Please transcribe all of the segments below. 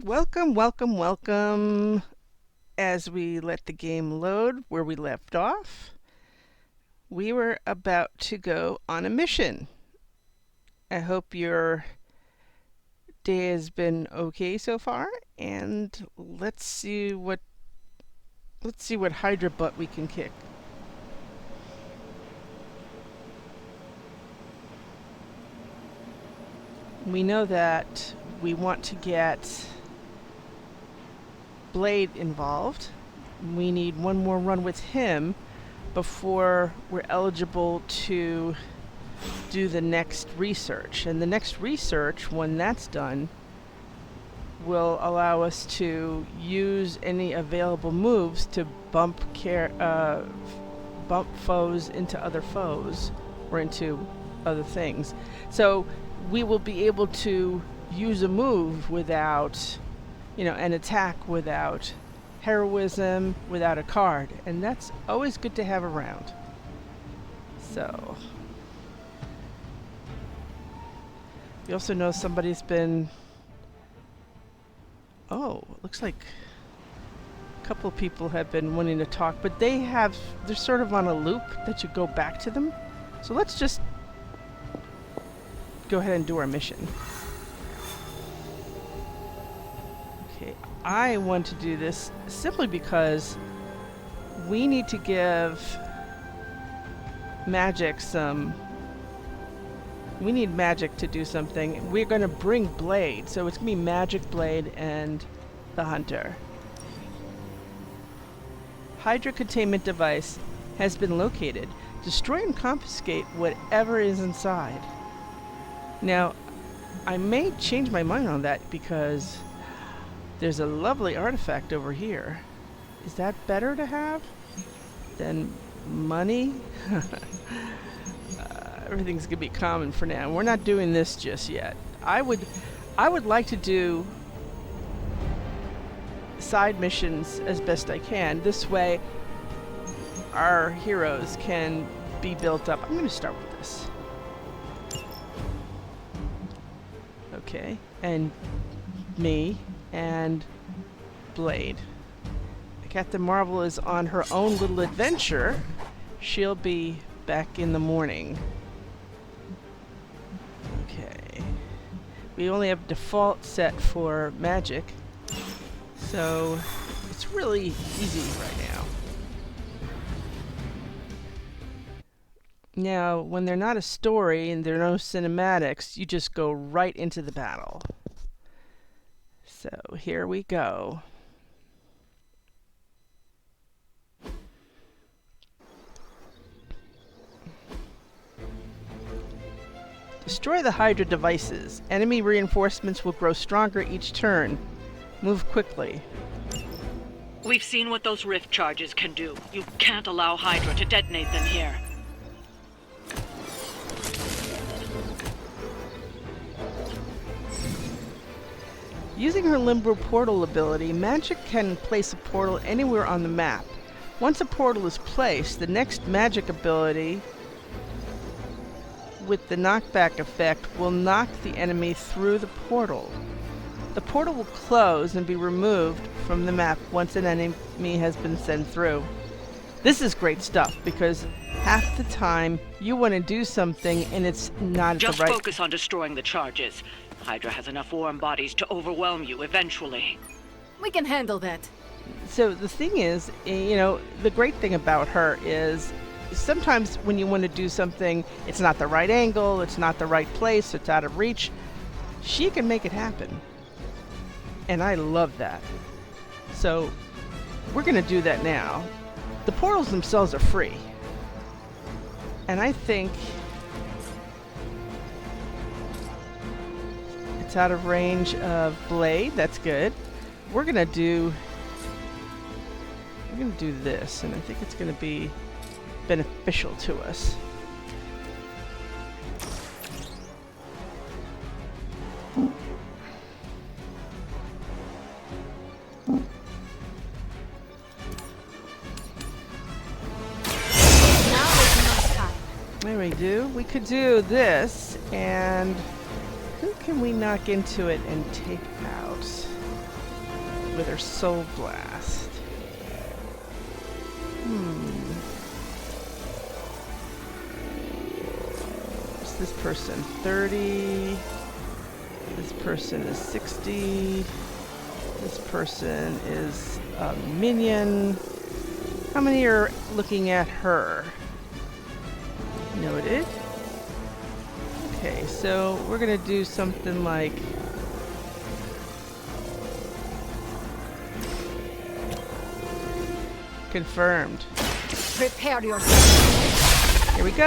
Welcome, welcome, welcome. As we let the game load where we left off, we were about to go on a mission. I hope your day has been okay so far, and let's see what Hydra butt we can kick. We know that we want to get Blade involved. We need one more run with him before we're eligible to do the next research. And the next research, when that's done, will allow us to use any available moves to bump foes into other foes or into other things. So we will be able to use a move without, an attack without heroism, without a card, and that's always good to have around. So we also know somebody's been. Oh, it looks like a couple of people have been wanting to talk, but they're sort of on a loop that you go back to them. So let's just go ahead and do our mission. Okay, I want to do this simply because we need to give Magik we need Magik to do something. We're going to bring Blade, so it's going to be Magik, Blade, and the Hunter. Hydra containment device has been located. Destroy and confiscate whatever is inside. Now, I may change my mind on that because there's a lovely artifact over here. Is that better to have than money? Everything's gonna be common for now. We're not doing this just yet. I would like to do side missions as best I can. This way, our heroes can be built up. I'm gonna start with this. Okay, and me and Blade. Captain Marvel is on her own little adventure. She'll be back in the morning. Okay. We only have default set for Magik, so it's really easy right now. Now, when they're not a story and there are no cinematics, you just go right into the battle. So here we go. Destroy the Hydra devices. Enemy reinforcements will grow stronger each turn. Move quickly. We've seen what those rift charges can do. You can't allow Hydra to detonate them here. Using her Limbo Portal ability, Magik can place a portal anywhere on the map. Once a portal is placed, the next Magik ability with the knockback effect will knock the enemy through the portal. The portal will close and be removed from the map once an enemy has been sent through. This is great stuff because half the time you want to do something and it's not at the right... Just focus on destroying the charges. Hydra has enough warm bodies to overwhelm you eventually. We can handle that. So the thing is, the great thing about her is sometimes when you want to do something, it's not the right angle, it's not the right place, it's out of reach. She can make it happen. And I love that. So we're going to do that now. The portals themselves are free. And I think it's out of range of Blade. That's good. We're going to do this, and I think it's going to be beneficial to us. There we do. We could do this, and who can we knock into it and take out? with her soul blast. What's this person? 30. This person is 60. This person is a minion. How many are looking at her? Noted. Okay, so we're gonna do something like confirmed. Prepare yourself. Here we go.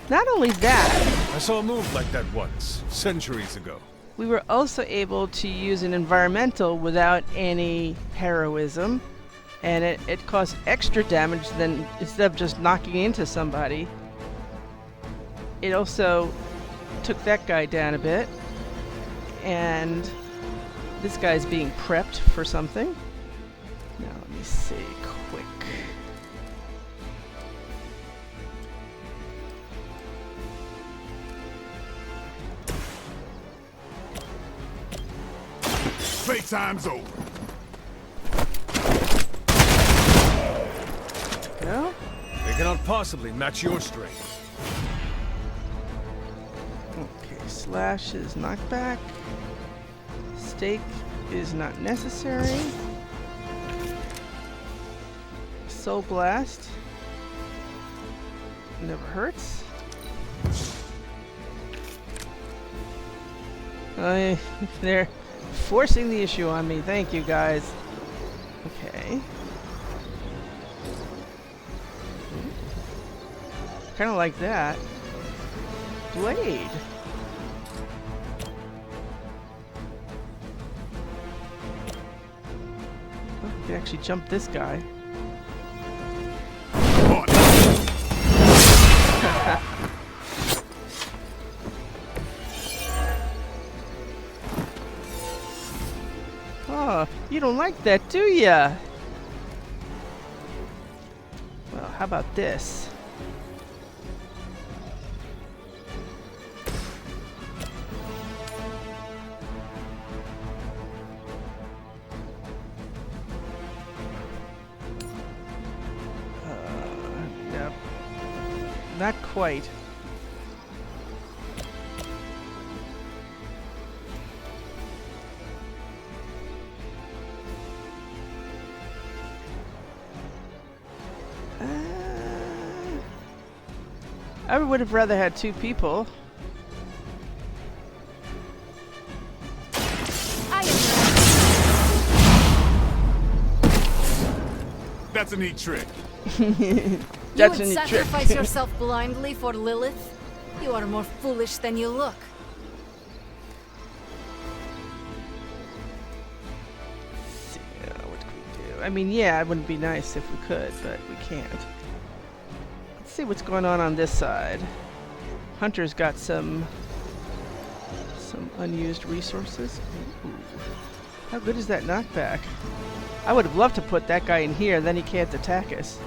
Not only that, I saw a move like that once, centuries ago. we were also able to use an environmental without any heroism, and it caused extra damage than instead of just knocking into somebody. It also took that guy down a bit, and this guy's being prepped for something. Now let me see, quick. Playtime's over. Go. They cannot possibly match your strength. Okay, slash is knockback. Stake is not necessary. Soul blast never hurts. They're forcing the issue on me. Thank you, guys. Okay. Kind of like that. Blade. Oh, you can actually jump this guy. Oh, you don't like that, do ya? Well, how about this? Yep. Not quite. I would have rather had two people. That's a neat trick. You That's would a neat trick. sacrifice yourself blindly for Lilith? You are more foolish than you look. What can we do? I mean, yeah, it wouldn't be nice if we could, but we can't. Let's see what's going on this side. Hunter's got some unused resources. Ooh. How good is that knockback? I would have loved to put that guy in here, then he can't attack us.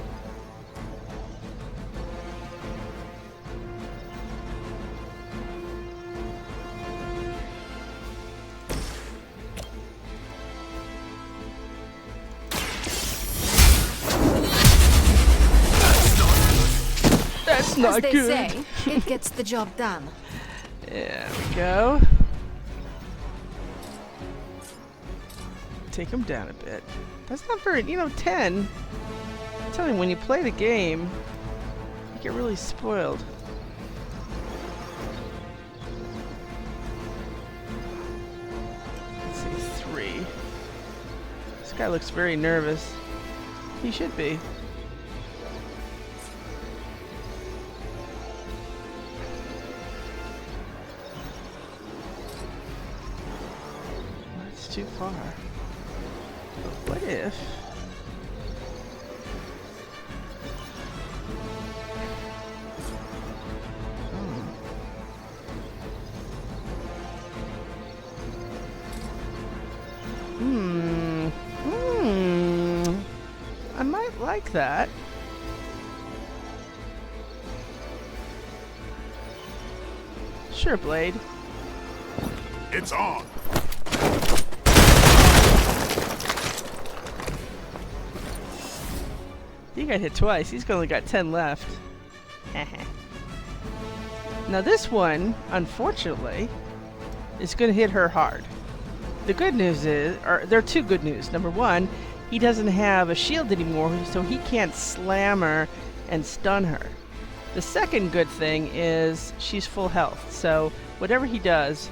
That's not As they good. say, it gets the job done. There we go. Take him down a bit. That's not very, 10. I'm telling you, when you play the game, you get really spoiled. Let's see, 3. This guy looks very nervous. He should be. That's too far. But what if... I might like that. Sure, Blade. It's on. He got hit twice. He's only got 10 left. Now this one, unfortunately, is going to hit her hard. The good news is, or there are two good news. Number one, he doesn't have a shield anymore, so he can't slam her and stun her. The second good thing is she's full health, so whatever he does,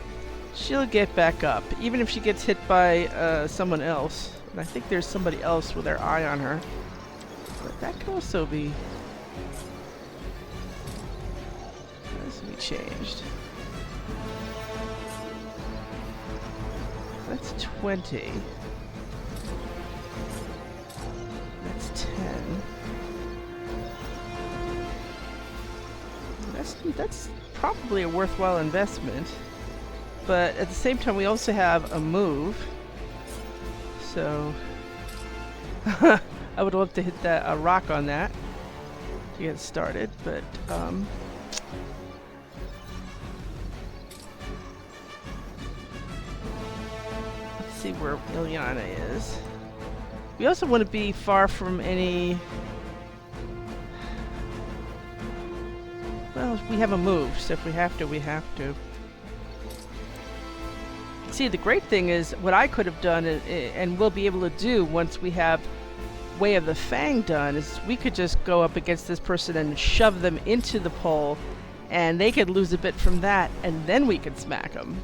she'll get back up, even if she gets hit by someone else. And I think there's somebody else with their eye on her. But that could also be... This will be changed. That's 20. That's 10. That's probably a worthwhile investment. But at the same time, we also have a move. So I would love to hit a rock on that to get started, but let's see where Ilyana is. We also want to be far from any... Well, we have a move, so if we have to, we have to. See, the great thing is, what I could have done, and will be able to do once we have Way of the Fang done, is we could just go up against this person and shove them into the pole, and they could lose a bit from that, and then we could smack them.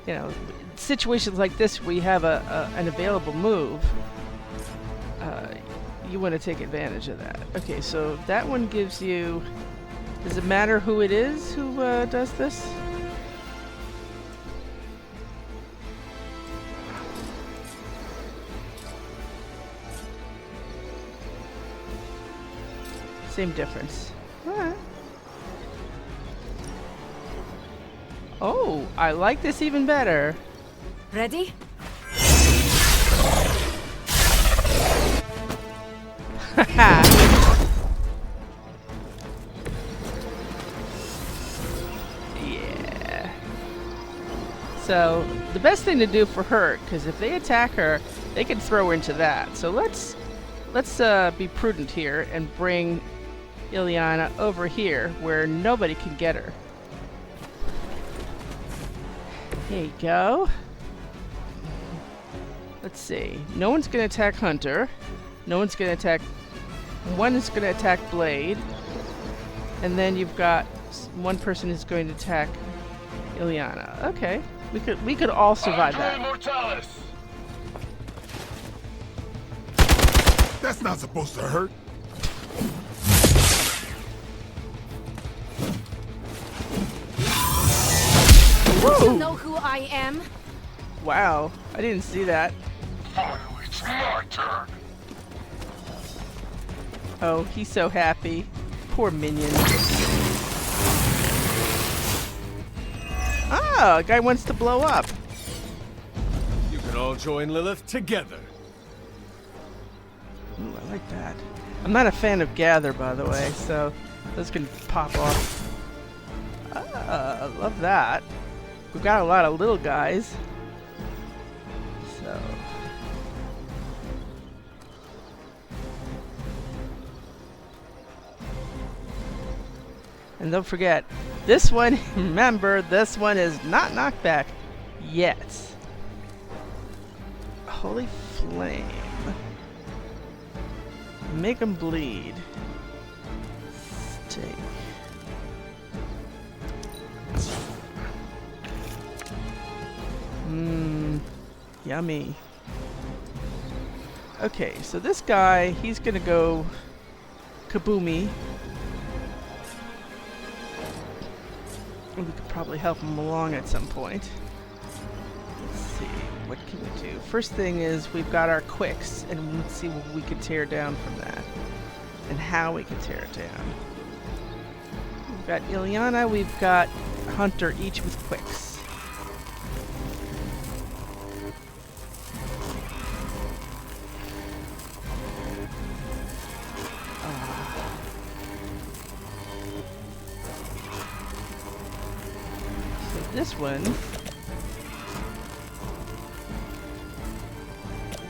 You know, situations like this where you have an available move, you want to take advantage of that. Okay, so that one gives you... Does it matter who it is who does this? Same difference. Alright. Oh, I like this even better. Ready? Yeah. So, the best thing to do for her, because if they attack her, they can throw her into that. So let's be prudent here and bring Ilyana over here where nobody can get her. There you go. Let's see. No one's going to attack Hunter. No one's going to attack... One is going to attack Blade. And then you've got one person who's going to attack Ilyana. Okay. We could all survive that. That's not supposed to hurt. Do you know who I am? Wow. I didn't see that. Finally, it's my turn. Oh, he's so happy. Poor minion. Ah, a guy wants to blow up. You can all join Lilith together. Ooh, I like that. I'm not a fan of Gather, by the way, so those can pop off. Ah, I love that. We've got a lot of little guys. So... And don't forget, this one, remember, this one is not knockback yet. Holy flame. Make them bleed. Steak. Mmm. Yummy. Okay, so this guy, he's gonna go kaboomy. We could probably help him along at some point. Let's see, what can we do? First thing is we've got our quicks, and let's see what we can tear down from that, and how we can tear it down. We've got Ilyana, we've got Hunter, each with quicks. this one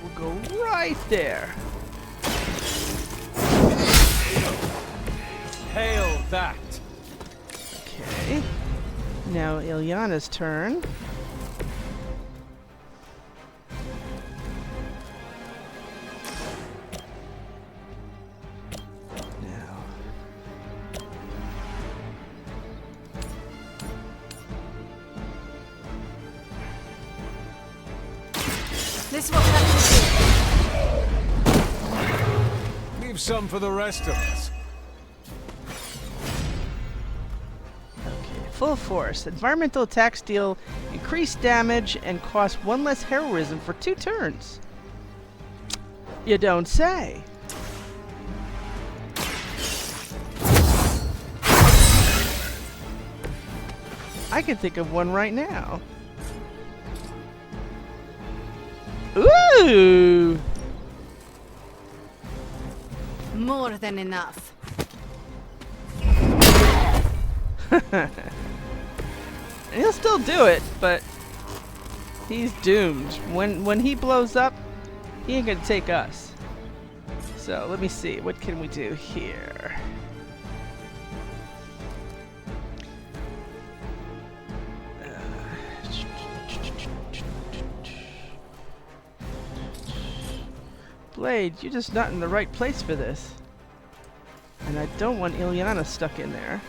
will go right there. Hail that! Okay. Now Ilyana's turn. Now. This will have to Leave some for the rest of us. Full force. Environmental attacks deal increased damage and cost 1 less heroism for 2 turns. You don't say. I can think of one right now. Ooh! more than enough. And he'll still do it, but he's doomed. When he blows up, he ain't gonna take us. So let me see, what can we do here? Blade, you're just not in the right place for this. And I don't want Ilyana stuck in there.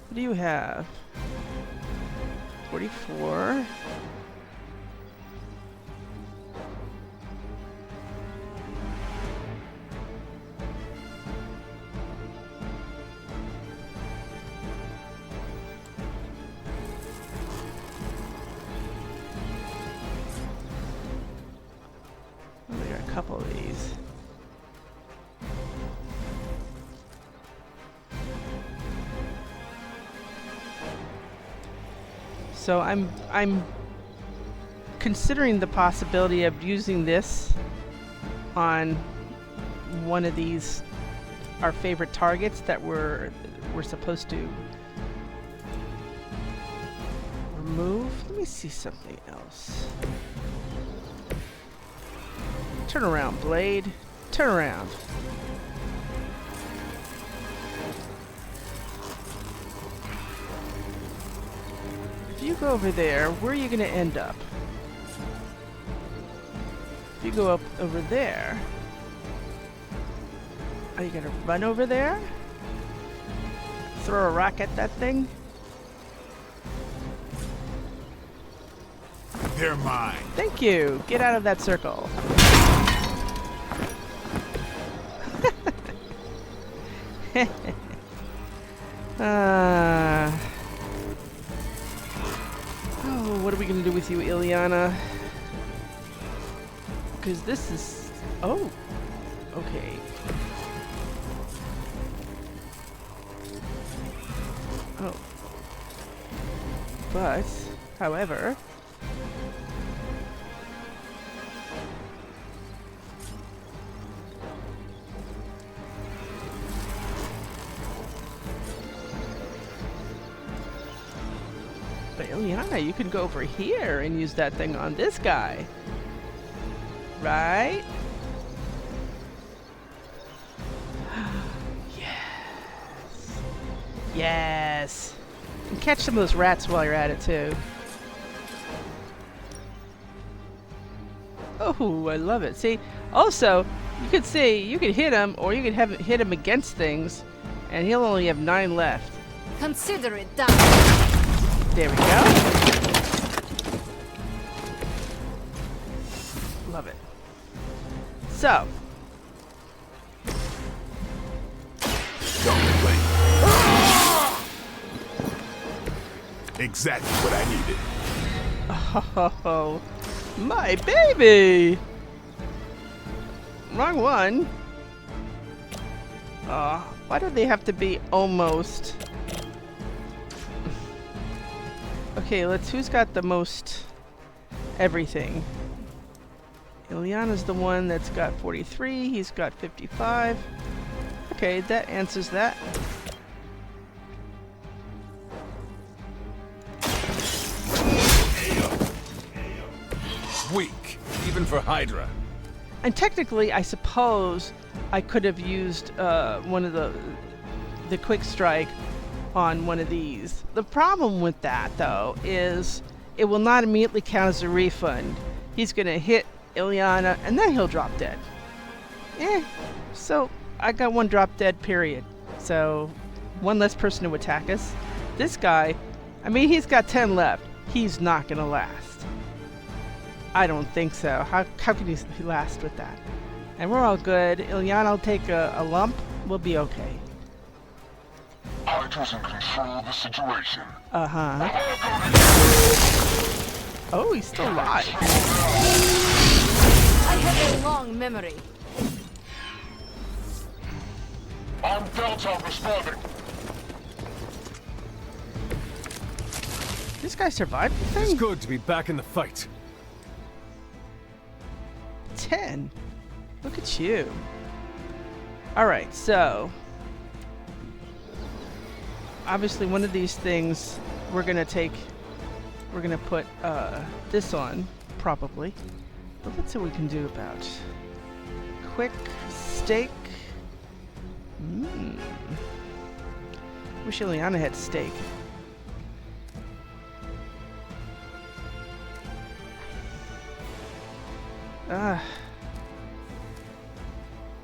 What do you have? 44. We got a couple of these. So I'm considering the possibility of using this on one of these, our favorite targets that we're supposed to remove. Let me see something else. Turn around, Blade. Turn around. If you go over there, where are you going to end up? If you go up over there, are you going to run over there? Throw a rock at that thing? They're mine. Thank you. Get out of that circle. Oh, what are we gonna do with you, Ilyana? Because this is... Oh. Okay. Oh. But, however... But Ilyana, you can go over here and use that thing on this guy. Right? Yes. Yes. And catch some of those rats while you're at it, too. Oh, I love it. See, also, you could see, you could hit him, or you could have hit him against things, and he'll only have 9 left. Consider it done. There we go. Love it. So. Don't complain. Exactly what I needed. Oh, my baby! Wrong one. Why do they have to be almost? Okay, who's got the most everything? Ilyana's the one that's got 43, he's got 55. Okay, that answers that. Weak, even for Hydra. And technically, I suppose I could have used one of the quick strike on one of these. The problem with that, though, is it will not immediately count as a refund. He's going to hit Ilyana, and then he'll drop dead. So I got one drop dead, period. So one less person to attack us. This guy, I mean, he's got 10 left. He's not going to last. I don't think so. How can he last with that? And we're all good. Ilyana will take a lump. We'll be okay. Hydra's in control of the situation. Uh-huh. Oh, he's still alive. I have a long memory. I'm Delta responding. This guy survived the It's thing? good to be back in the fight. 10. Look at you. Alright, so obviously one of these things we're gonna put this on, probably. But let's see what we can do about quick steak. Wish Ilyana had steak.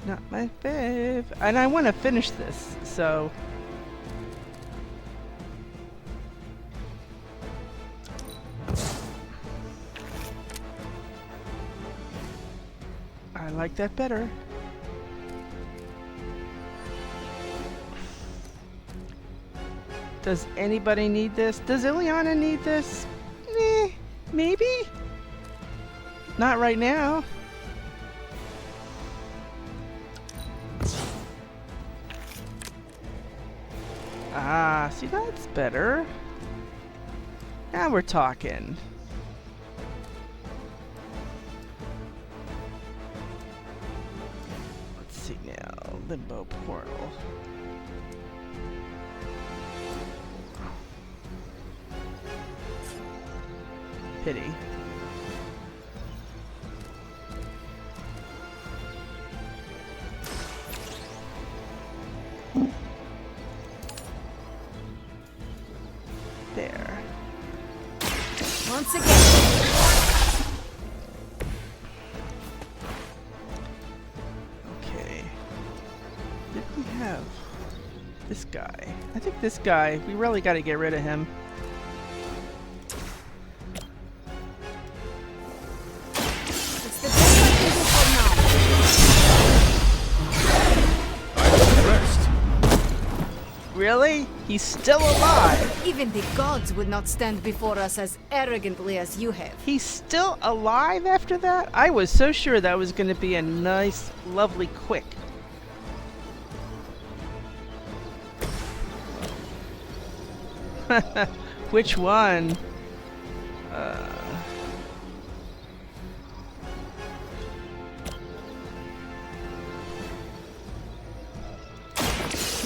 Not my fave. And I want to finish this, so I like that better. Does anybody need this? Does Ilyana need this? Maybe? Not right now. Ah, see, that's better. Now we're talking. Let's see now. Limbo portal. Pity. There. Once again. Okay. Did we have this guy? I think this guy, we really got to get rid of him. It's the best I can do for now. Rest. Really? He's still alive. Even the gods would not stand before us as arrogantly as you have. He's still alive after that? I was so sure that was going to be a nice, lovely quick. Which one?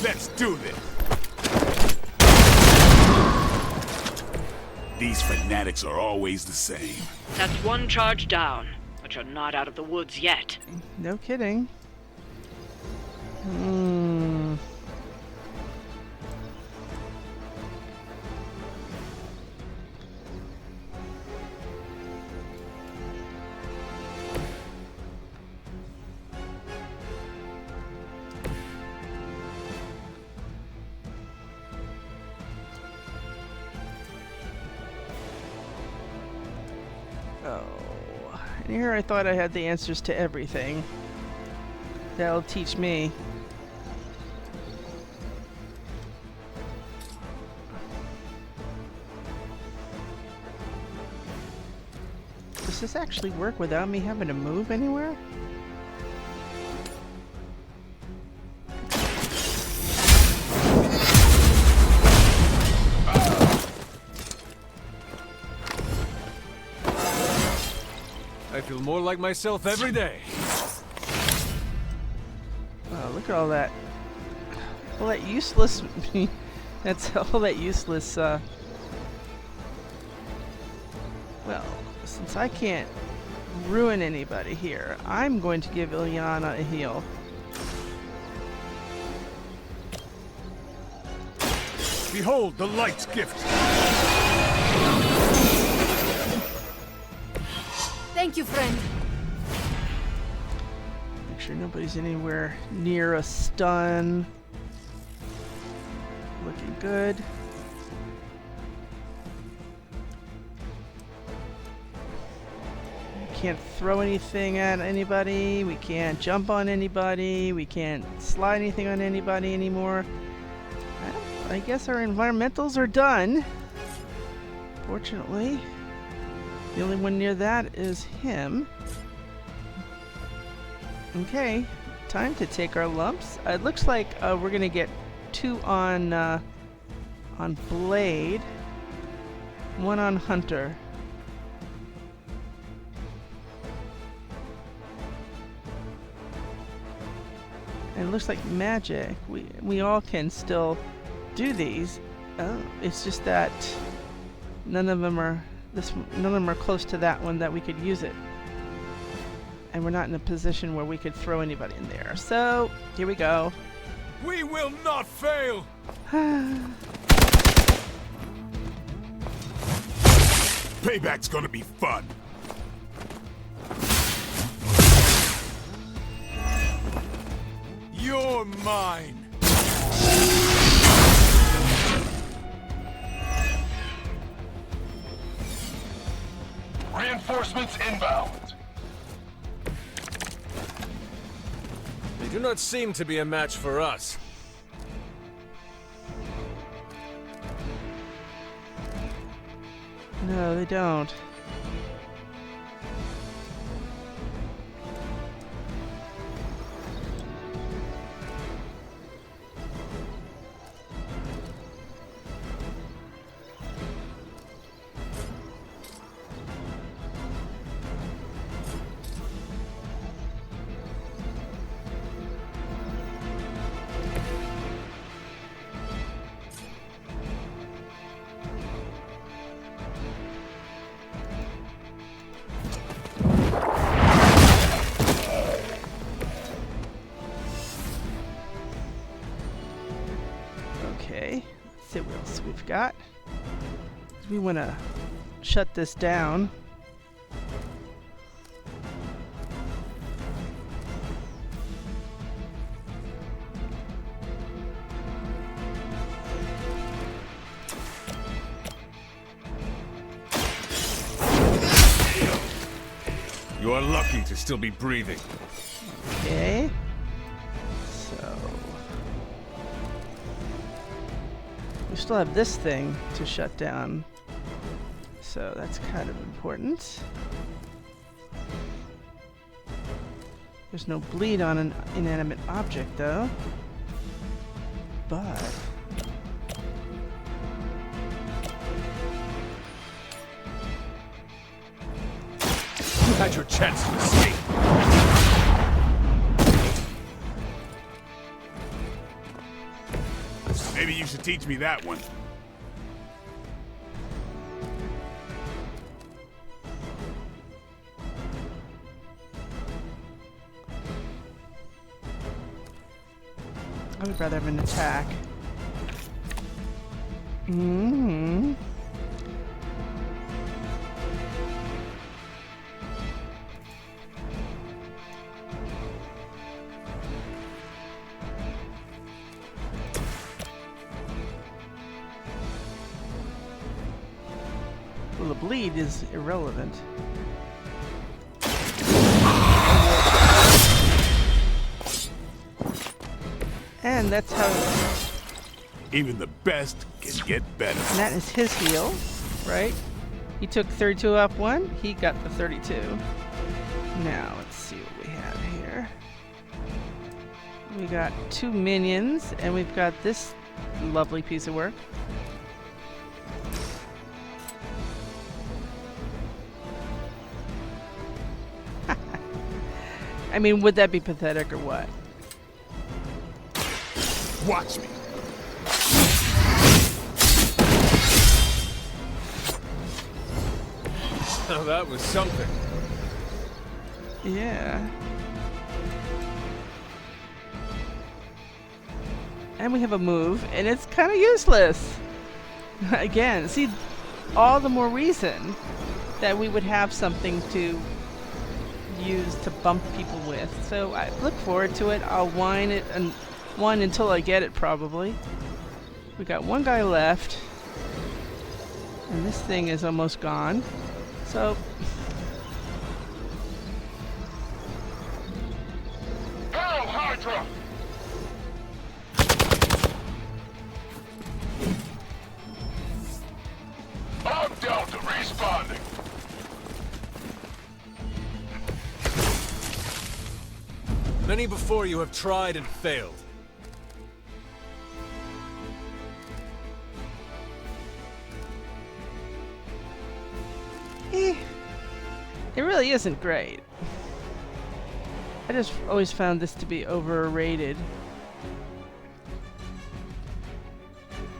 Let's do this. These fanatics are always the same. That's one charge down, but you're not out of the woods yet. No kidding. Oh, and here I thought I had the answers to everything. That'll teach me. Does this actually work without me having to move anywhere? feel more like myself every day. Oh, look at all that. All that useless. That's all that useless. Well, since I can't ruin anybody here, I'm going to give Ilyana a heal. Behold the light's gift. Thank you, friend. Make sure nobody's anywhere near a stun. Looking good. We can't throw anything at anybody. We can't jump on anybody. We can't slide anything on anybody anymore. I guess our environmentals are done. Fortunately. The only one near that is him. Okay, time to take our lumps. It looks like we're gonna get 2 on Blade, 1 on Hunter. And it looks like Magik. We all can still do these. Oh, it's just that none of them are close to that one that we could use it. And we're not in a position where we could throw anybody in there. So, here we go. We will not fail. Payback's gonna be fun. You're mine. Reinforcements inbound. They do not seem to be a match for us. No, they don't. Okay, let's see what else we've got. We want to shut this down. You are lucky to still be breathing. Okay. So we still have this thing to shut down. So that's kind of important. There's no bleed on an inanimate object though. But You had your chance to escape. Maybe you should teach me that one. I would rather have an attack. Mm-hmm. Well, the bleed is irrelevant. And that's how... Even the best can get better. And that is his heal, right? He took 32 up 1. He got the 32. Now, let's see what we have here. We got 2 minions, and we've got this lovely piece of work. I mean, would that be pathetic or what? Watch me. Now that was something. Yeah. And we have a move, and it's kind of useless. Again, see, all the more reason that we would have something to use to bump people with. So I look forward to it. I'll whine it and whine until I get it, probably. We got one guy left, and this thing is almost gone. So Hail Hydra! I'm Delta responding. Many before you have tried and failed. it really isn't great. I just always found this to be overrated.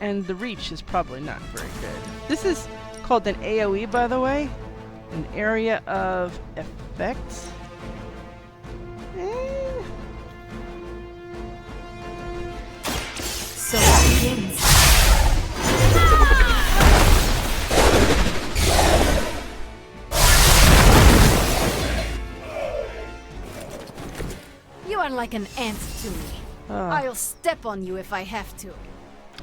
And the reach is probably not very good. This is called an AoE, by the way. An area of effects. So it begins. You are like an ant to me. I'll step on you if I have to.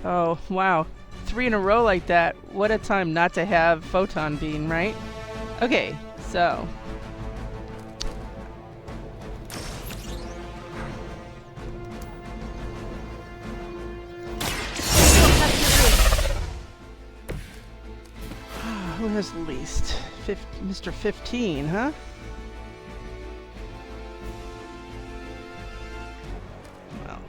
Oh, wow. 3 in a row like that. What a time not to have photon beam, right? Okay, so. Who has the least? Mr. 15, huh? Well.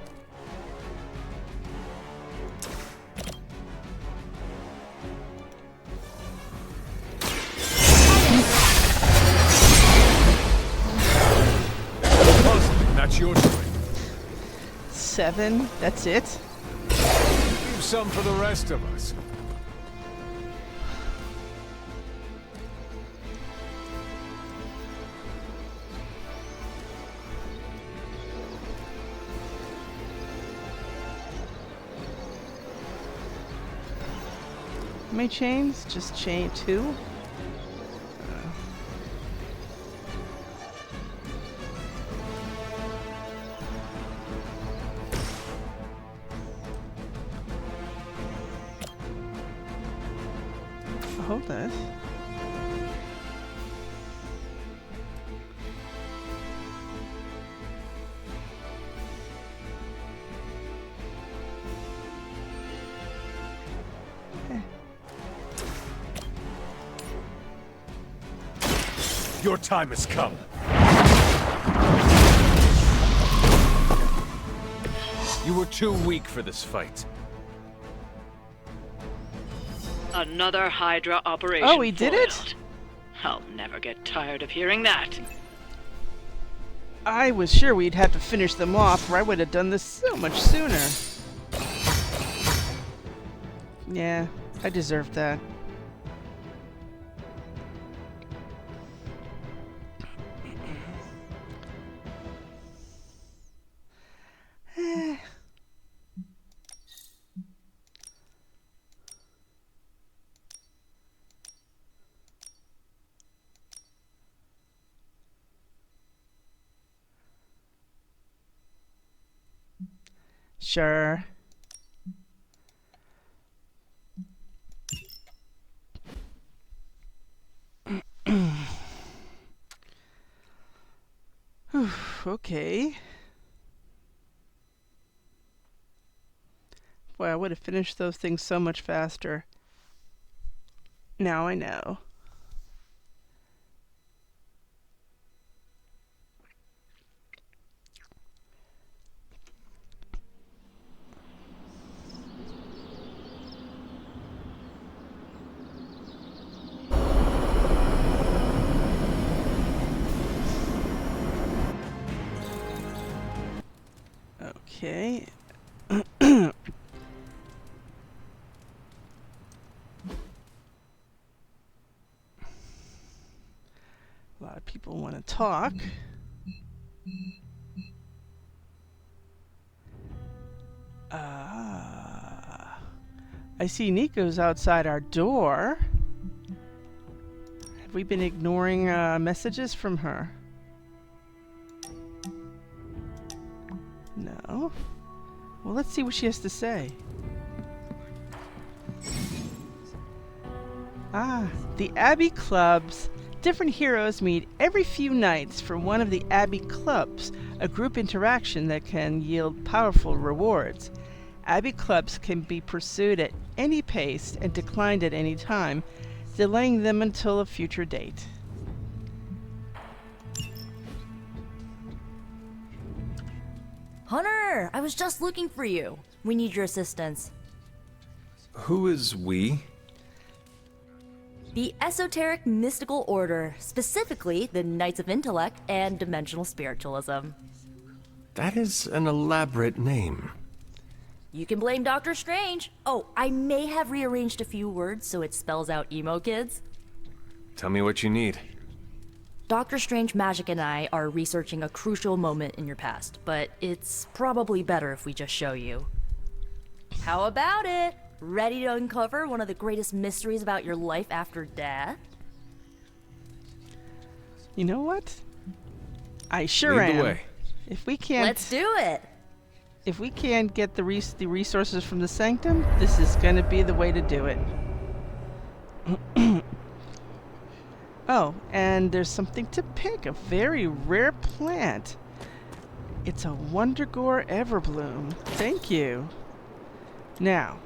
That's your choice. 7, that's it? Leave some for the rest of us. How many chains? Just chain 2? Hold this. Your time has come. You were too weak for this fight. Another Hydra operation. Oh, we did it? foiled. I'll never get tired of hearing that. I was sure we'd have to finish them off, or I would have done this so much sooner. Yeah, I deserved that. Sure. Okay. Boy, I would have finished those things so much faster. Now I know. Okay. A lot of people want to talk. I see Nico's outside our door. Have we been ignoring messages from her? No. Well, let's see what she has to say. Ah, the Abbey Clubs. Different heroes meet every few nights for one of the Abbey Clubs, a group interaction that can yield powerful rewards. Abbey Clubs can be pursued at any pace and declined at any time, delaying them until a future date. Hunter, I was just looking for you. We need your assistance. Who is we? The Esoteric Mystical Order, specifically the Knights of Intellect and Dimensional Spiritualism. That is an elaborate name. You can blame Doctor Strange. Oh, I may have rearranged a few words so it spells out EMO Kids. Tell me what you need. Doctor Strange, Magik, and I are researching a crucial moment in your past, but it's probably better if we just show you. How about it? Ready to uncover one of the greatest mysteries about your life after death? You know what? I sure Lead am. the way. If we can't, Let's do it! if we can't get the resources from the Sanctum, this is going to be the way to do it. Oh, and there's something to pick. A very rare plant. It's a Wondergore Everbloom. Thank you. Now.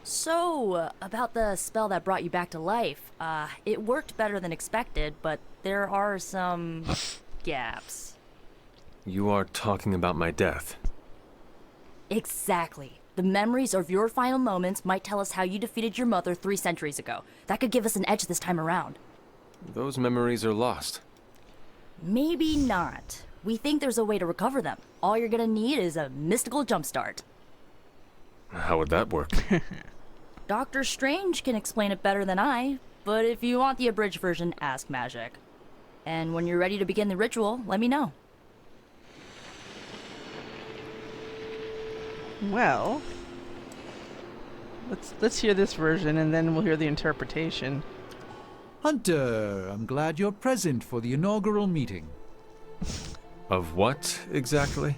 So, about the spell that brought you back to life. It worked better than expected, but there are some gaps. You are talking about my death. Exactly. The memories of your final moments might tell us how you defeated your mother 3 centuries ago. That could give us an edge this time around. Those memories are lost. Maybe not. We think there's a way to recover them. All you're gonna need is a mystical jumpstart. How would that work? Doctor Strange can explain it better than I, but if you want the abridged version, ask Magik. And when you're ready to begin the ritual, let me know. Well, let's hear this version and then we'll hear the interpretation. Hunter, I'm glad you're present for the inaugural meeting. Of what, exactly?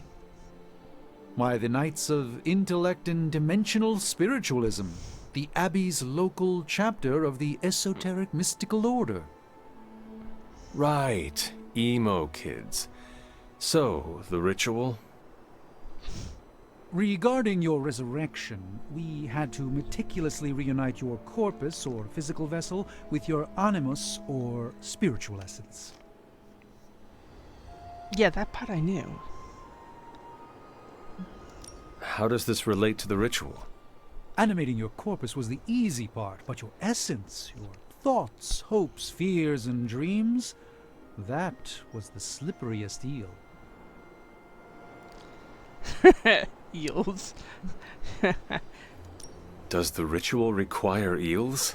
Why, the Knights of Intellect and Dimensional Spiritualism, the Abbey's local chapter of the Esoteric Mystical Order. Right, EMO Kids. So, the ritual? Regarding your resurrection, we had to meticulously reunite your corpus, or physical vessel, with your animus, or spiritual essence. Yeah, that part I knew. How does this relate to the ritual? Animating your corpus was the easy part, but your essence, your thoughts, hopes, fears, and dreams, that was the slipperiest eel. Eels. Does the ritual require eels?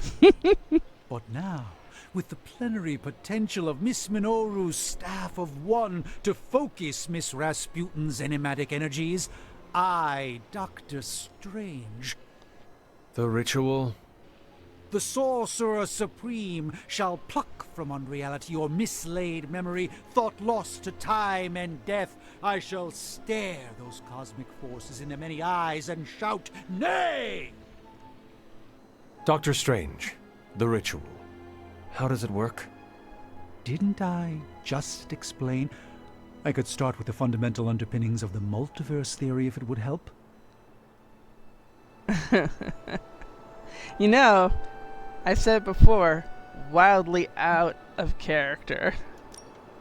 But now, with the plenary potential of Miss Minoru's Staff of One to focus Miss Rasputin's enigmatic energies, I, Doctor Strange, The ritual? the Sorcerer Supreme, shall pluck from unreality your mislaid memory, thought lost to time and death. I shall stare those cosmic forces in the many eyes and shout, "Nay!" Doctor Strange, the ritual. How does it work? Didn't I just explain? I could start with the fundamental underpinnings of the multiverse theory if it would help. You know, I've said it before, wildly out of character.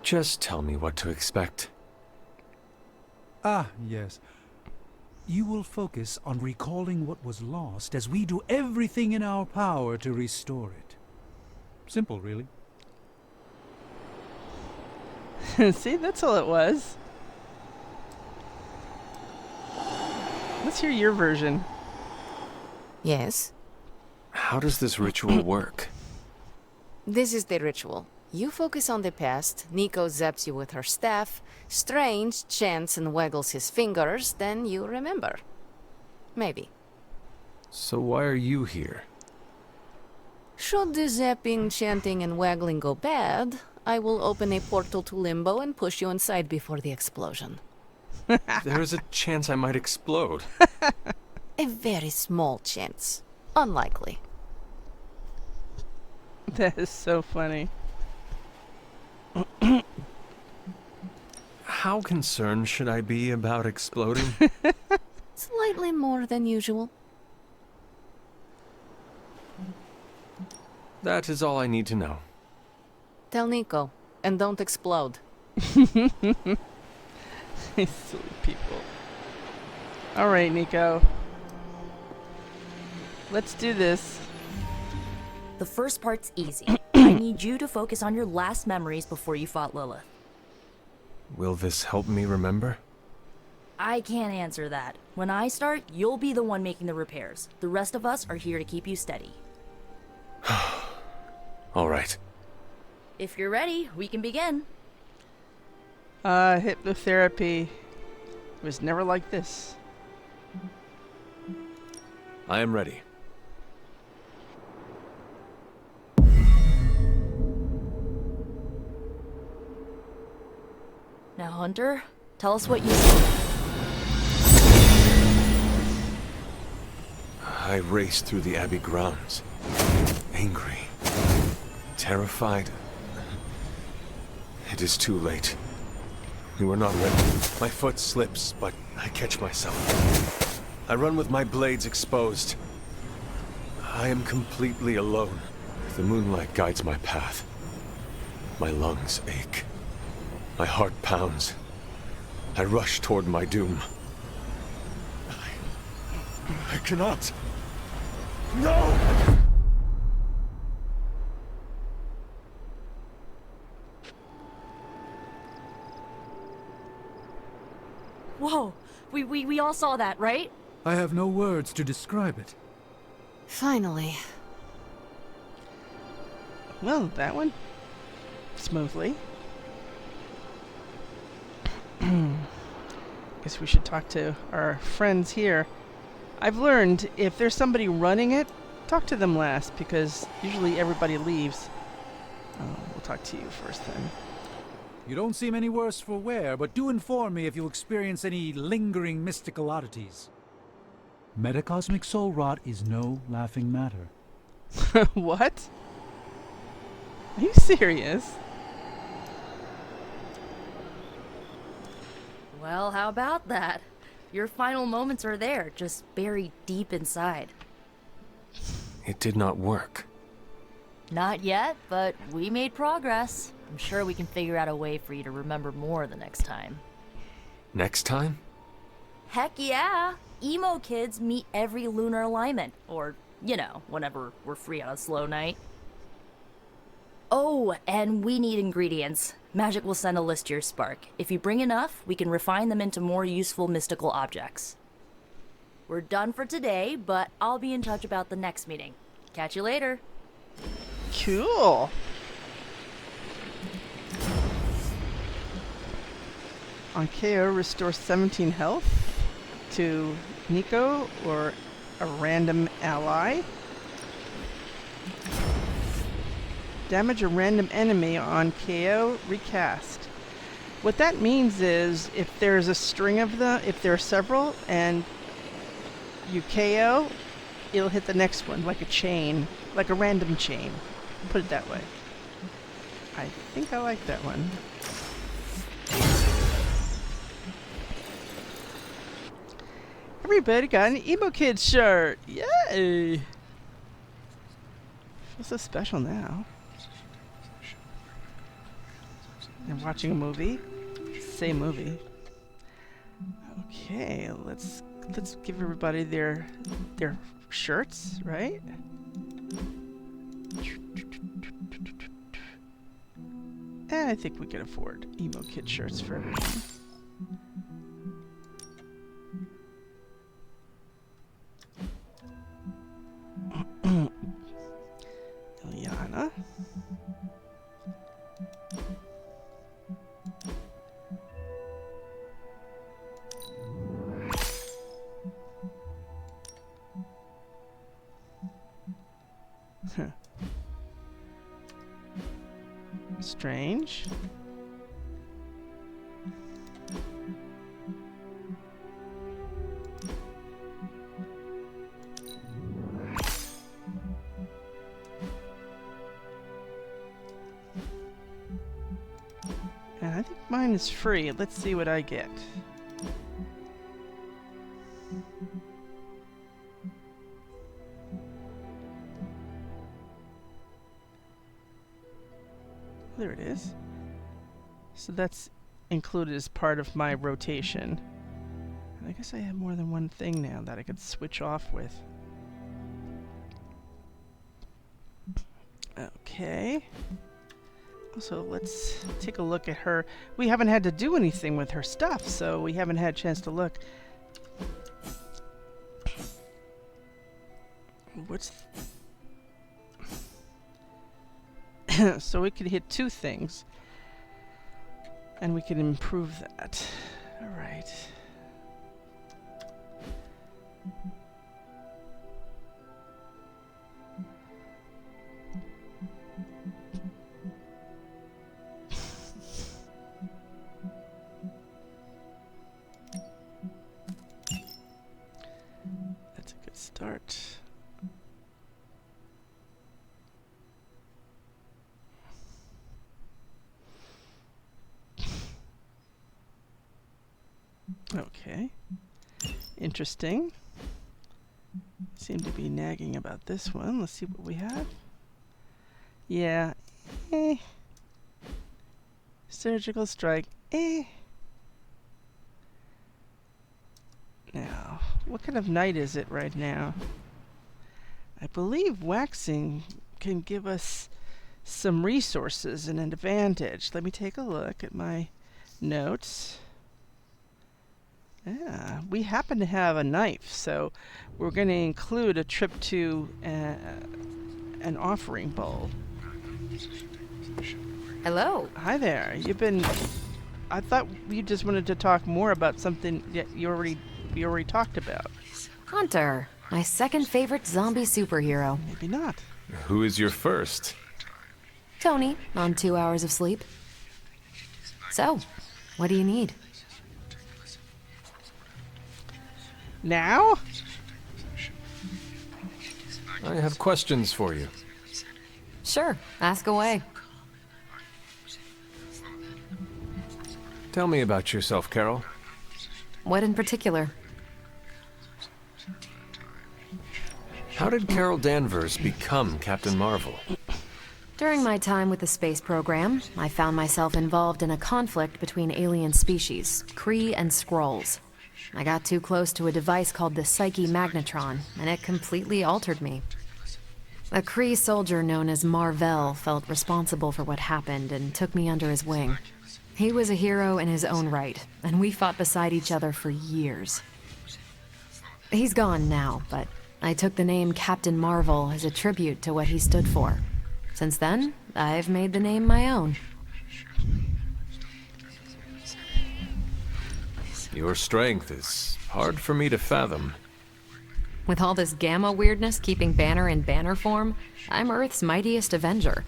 Just tell me what to expect. Ah, yes. You will focus on recalling what was lost as we do everything in our power to restore it. Simple, really. See, that's all it was. Let's hear your version. Yes, How does this ritual work? this is the ritual. You focus on the past, Miko zaps you with her staff, Strange chants and waggles his fingers, then you remember. Maybe. So why are you here? Should the zapping, chanting, and waggling go bad, I will open a portal to Limbo and push you inside before the explosion. There is a chance I might explode. A very small chance. Unlikely. That is so funny. How concerned should I be about exploding? Slightly more than usual. That is all I need to know. Tell Nico, and don't explode. These silly people. Alright, Nico. Let's do this. The first part's easy. I need you to focus on your last memories before you fought Lilith. Will this help me remember? I can't answer that. When I start, you'll be the one making the repairs. The rest of us are here to keep you steady. All right. If you're ready, we can begin. Hypnotherapy was never like this. I am ready. Now, Hunter, tell us what you see. I raced through the Abbey grounds. Angry. Terrified. It is too late. We were not ready. My foot slips, but I catch myself. I run with my blades exposed. I am completely alone. The moonlight guides my path. My lungs ache. My heart pounds. I rush toward my doom. I cannot. No! Whoa! We all saw that, right? I have no words to describe it. Finally. Well, that went smoothly. Guess we should talk to our friends here. I've learned if there's somebody running it, talk to them last, because usually everybody leaves. We'll talk to you first then. You don't seem any worse for wear, but do inform me if you experience any lingering mystical oddities. Metacosmic soul rot is no laughing matter. What? Are you serious? Well, how about that? Your final moments are there, just buried deep inside. It did not work. Not yet, but we made progress. I'm sure we can figure out a way for you to remember more the next time. Next time? Heck yeah! EMO Kids meet every lunar alignment. Or, you know, whenever we're free on a slow night. Oh, and we need ingredients. Magik will send a list to your spark. If you bring enough, we can refine them into more useful mystical objects. We're done for today, but I'll be in touch about the next meeting. Catch you later. Cool. On KO, restore 17 health to Miko or a random ally. Damage a random enemy on KO, recast. What that means is if there's a string of them, if there are several, and you KO, it'll hit the next one like a chain, like a random chain. Put it that way. I think I like that one. Everybody got an EMO Kids shirt! Yay! Feels so special now. They're watching a movie. Same movie. Okay, let's give everybody their shirts, right? Yeah, I think we can afford EMO Kid shirts for everyone. Ilyana. Strange. And I think mine is free. Let's see what I get. There it is. So that's included as part of my rotation. And I guess I have more than one thing now that I could switch off with. Okay. So let's take a look at her. We haven't had to do anything with her stuff, so we haven't had a chance to look. What's... So we could hit 2 things. And we can improve that. Alright. That's a good start. Okay. Interesting. Seem to be nagging about this one. Let's see what we have. Yeah. Surgical strike. Now, what kind of night is it right now? I believe waxing can give us some resources and an advantage. Let me take a look at my notes. Yeah, we happen to have a knife, so we're going to include a trip to an offering bowl. Hello. Hi there. I thought you just wanted to talk more about something that you already talked about. Hunter, my second favorite zombie superhero. Maybe not. Who is your first? Tony, on 2 hours of sleep. So, what do you need? Now? I have questions for you. Sure, ask away. Tell me about yourself, Carol. What in particular? How did Carol Danvers become Captain Marvel? During my time with the space program, I found myself involved in a conflict between alien species, Kree and Skrulls. I got too close to a device called the Psyche Magnetron, and it completely altered me. A Kree soldier known as Marvel felt responsible for what happened and took me under his wing. He was a hero in his own right, and we fought beside each other for years. He's gone now, but I took the name Captain Marvel as a tribute to what he stood for. Since then, I've made the name my own. Your strength is hard for me to fathom. With all this gamma weirdness keeping Banner in banner form, I'm Earth's mightiest Avenger.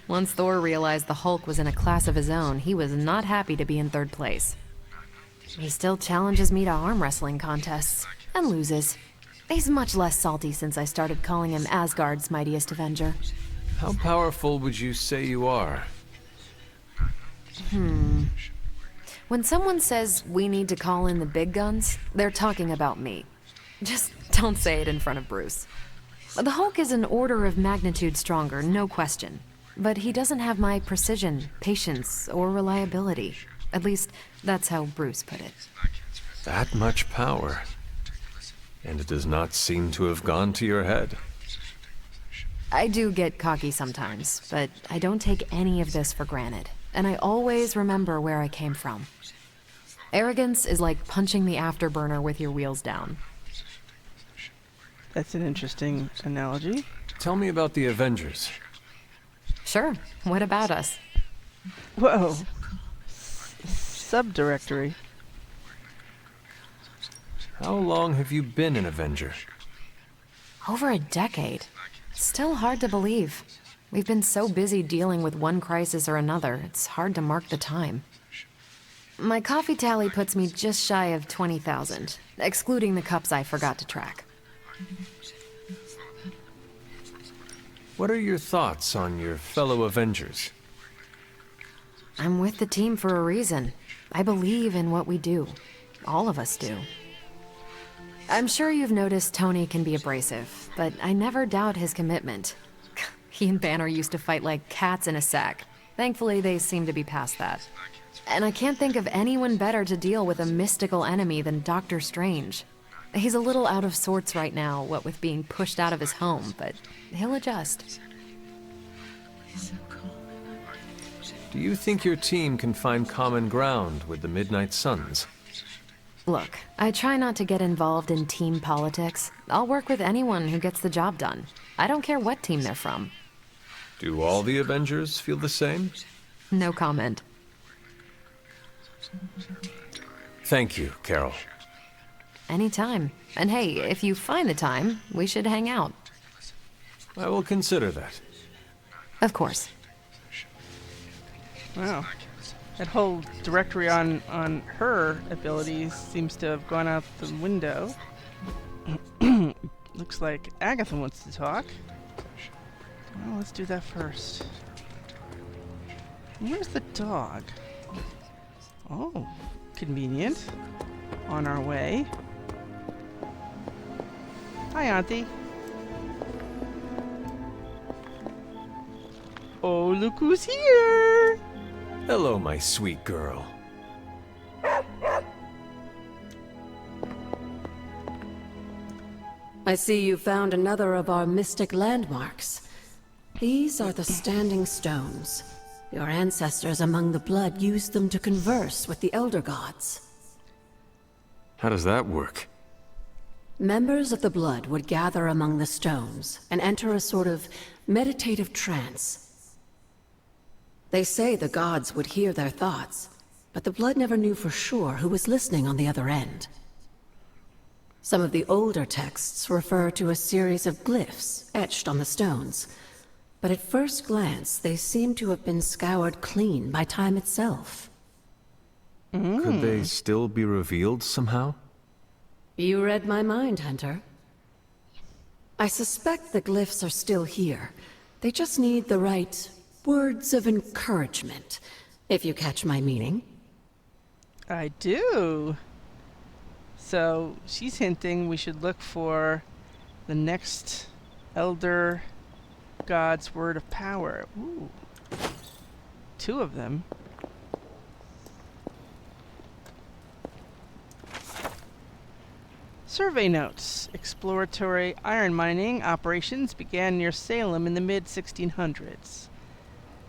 Once Thor realized the Hulk was in a class of his own, he was not happy to be in 3rd place. He still challenges me to arm wrestling contests, and loses. He's much less salty since I started calling him Asgard's mightiest Avenger. How powerful would you say you are? When someone says we need to call in the big guns, they're talking about me. Just don't say it in front of Bruce. The Hulk is an order of magnitude stronger, no question. But he doesn't have my precision, patience, or reliability. At least, that's how Bruce put it. That much power. And it does not seem to have gone to your head. I do get cocky sometimes, but I don't take any of this for granted, and I always remember where I came from. Arrogance is like punching the afterburner with your wheels down. That's an interesting analogy. Tell me about the Avengers. Sure, what about us? Whoa. Subdirectory. How long have you been an Avenger? Over a decade. Still hard to believe. We've been so busy dealing with one crisis or another, it's hard to mark the time. My coffee tally puts me just shy of 20,000, excluding the cups I forgot to track. What are your thoughts on your fellow Avengers? I'm with the team for a reason. I believe in what we do. All of us do. I'm sure you've noticed Tony can be abrasive, but I never doubt his commitment. He and Banner used to fight like cats in a sack. Thankfully, they seem to be past that. And I can't think of anyone better to deal with a mystical enemy than Doctor Strange. He's a little out of sorts right now, what with being pushed out of his home, but he'll adjust. Do you think your team can find common ground with the Midnight Suns? Look, I try not to get involved in team politics. I'll work with anyone who gets the job done. I don't care what team they're from. Do all the Avengers feel the same? No comment. Thank you, Carol. Anytime. And hey, if you find the time, we should hang out. I will consider that. Of course. Wow. That whole directory on her abilities seems to have gone out the window. Looks like Agatha wants to talk. Well, let's do that first. Where's the dog? Oh, convenient. On our way. Hi, Auntie. Oh, look who's here! Hello, my sweet girl. I see you found another of our mystic landmarks. These are the Standing Stones. Your ancestors among the blood used them to converse with the Elder Gods. How does that work? Members of the blood would gather among the stones and enter a sort of meditative trance. They say the gods would hear their thoughts, but the blood never knew for sure who was listening on the other end. Some of the older texts refer to a series of glyphs etched on the stones, but at first glance they seem to have been scoured clean by time itself. Could they still be revealed somehow? You read my mind, Hunter. I suspect the glyphs are still here. They just need the right words of encouragement, if you catch my meaning. I do. So she's hinting we should look for the next Elder God's word of power. Ooh. 2 of them. Survey notes. Exploratory iron mining operations began near Salem in the mid-1600s.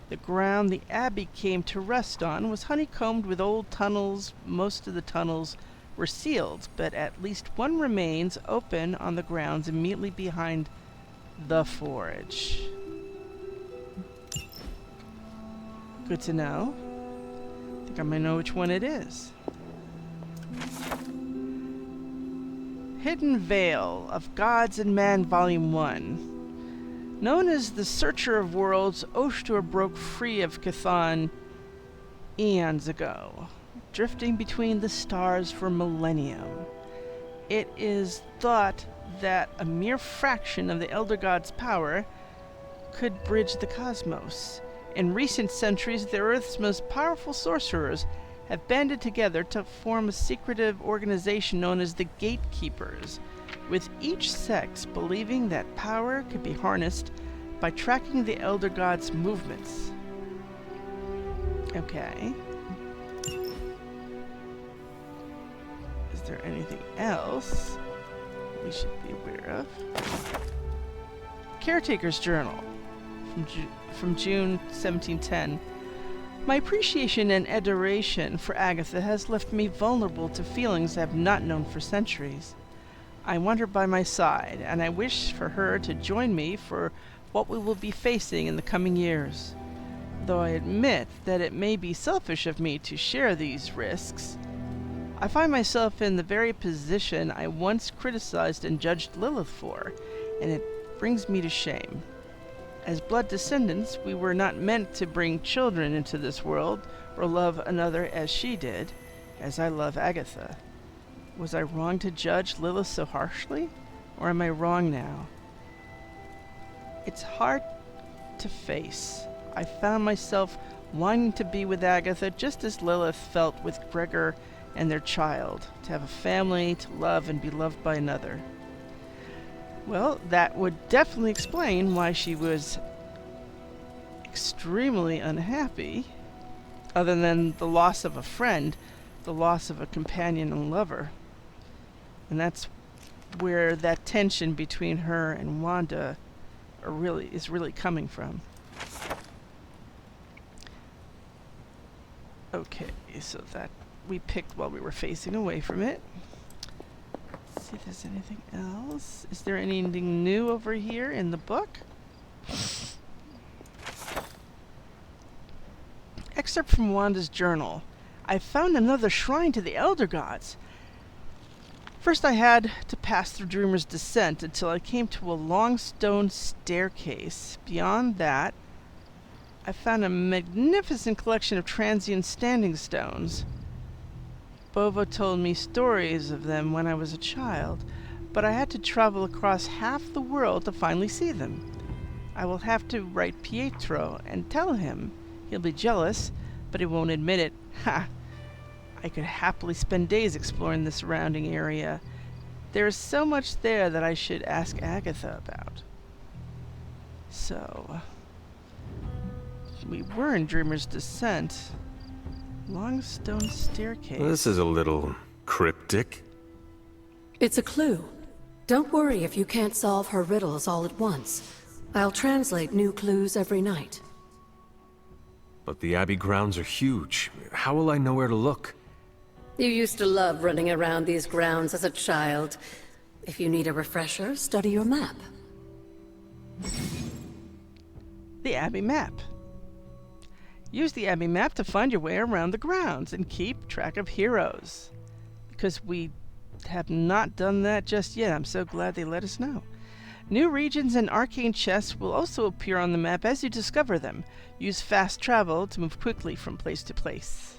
The ground the abbey came to rest on was honeycombed with old tunnels. Most of the tunnels were sealed, but at least one remains open on the grounds immediately behind the forge. Good to know. I think I might know which one it is. Hidden Veil of Gods and Man, Volume 1. Known as the Searcher of Worlds, Oshtur broke free of Chthon eons ago, drifting between the stars for millennium. It is thought that a mere fraction of the Elder God's power could bridge the cosmos. In recent centuries, the Earth's most powerful sorcerers have banded together to form a secretive organization known as the Gatekeepers, with each sex believing that power could be harnessed by tracking the Elder God's movements. Okay. Is there anything else we should be aware of? Caretaker's Journal from June 1710. My appreciation and adoration for Agatha has left me vulnerable to feelings I have not known for centuries. I want her by my side, and I wish for her to join me for what we will be facing in the coming years. Though I admit that it may be selfish of me to share these risks, I find myself in the very position I once criticized and judged Lilith for, and it brings me to shame. As blood descendants, we were not meant to bring children into this world or love another as she did, as I love Agatha. Was I wrong to judge Lilith so harshly, or am I wrong now? It's hard to face. I found myself wanting to be with Agatha just as Lilith felt with Gregor and their child, to have a family, to love and be loved by another. Well, that would definitely explain why she was extremely unhappy, other than the loss of a friend, the loss of a companion and lover. And that's where that tension between her and Wanda is really coming from. Okay, so that we picked while we were facing away from it. Let's see if there's anything else. Is there anything new over here in the book? Excerpt from Wanda's journal. I found another shrine to the Elder Gods. First I had to pass through Dreamer's Descent until I came to a long stone staircase. Beyond that, I found a magnificent collection of transient standing stones. Bovo told me stories of them when I was a child, but I had to travel across half the world to finally see them. I will have to write Pietro and tell him. He'll be jealous, but he won't admit it. Ha! I could happily spend days exploring the surrounding area. There is so much there that I should ask Agatha about. So, we were in Dreamer's Descent. Long stone staircase. This is a little cryptic. It's a clue. Don't worry if you can't solve her riddles all at once. I'll translate new clues every night. But the Abbey grounds are huge. How will I know where to look? You used to love running around these grounds as a child. If you need a refresher, study your map. The Abbey map. Use the Abbey map to find your way around the grounds and keep track of heroes. Because we have not done that just yet. I'm so glad they let us know. New regions and arcane chests will also appear on the map as you discover them. Use fast travel to move quickly from place to place.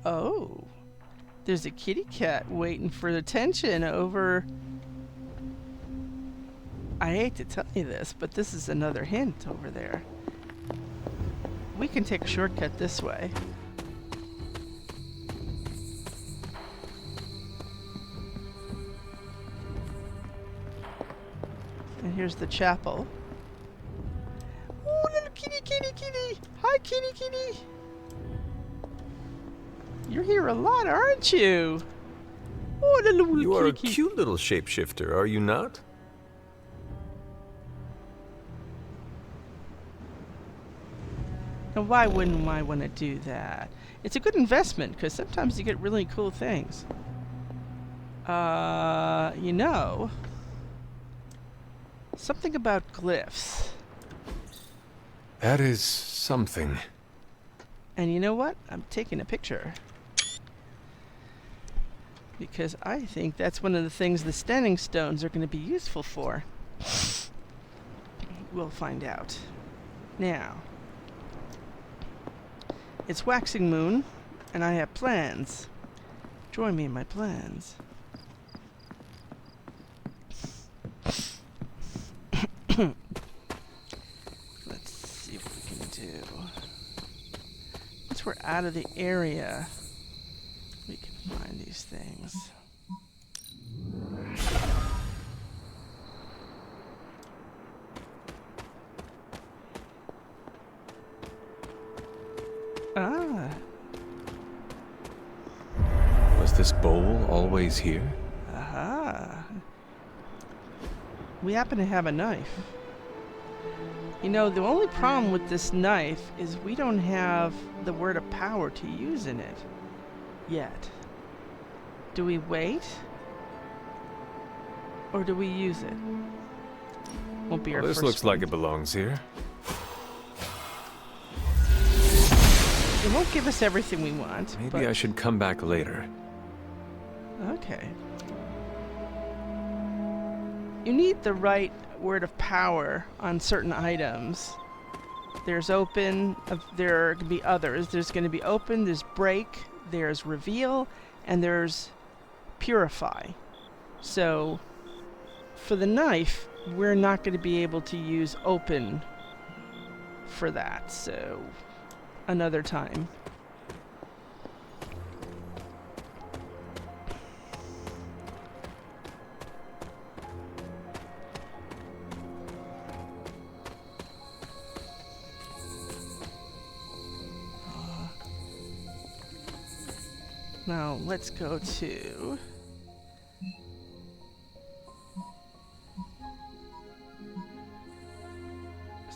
Oh, there's a kitty cat waiting for attention over... I hate to tell you this, but this is another hint over there. We can take a shortcut this way. And here's the chapel. Oh, little kitty, kitty, kitty! Hi, kitty, kitty! You're here a lot, aren't you? Oh, the little You are a kitty. cute little shapeshifter, are you not? Now, why wouldn't I want to do that? It's a good investment, because sometimes you get really cool things. You know, something about glyphs. That is something. And you know what? I'm taking a picture. Because I think that's one of the things the standing stones are going to be useful for. We'll find out. Now, it's waxing moon, and I have plans. Join me in my plans. Let's see what we can do. Once we're out of the area, we can find these things. Ah. Was this bowl always here? Aha. We happen to have a knife. You know, the only problem with this knife is we don't have the word of power to use in it yet. Do we wait? Or do we use it? Won't be our This first looks like it belongs here. It won't give us everything we want. Maybe I should come back later. Okay. You need the right word of power on certain items. There's open, there can be others. There's going to be open, there's break, there's reveal, and there's purify. So, for the knife, we're not going to be able to use open for that, so another time. Now, let's go to...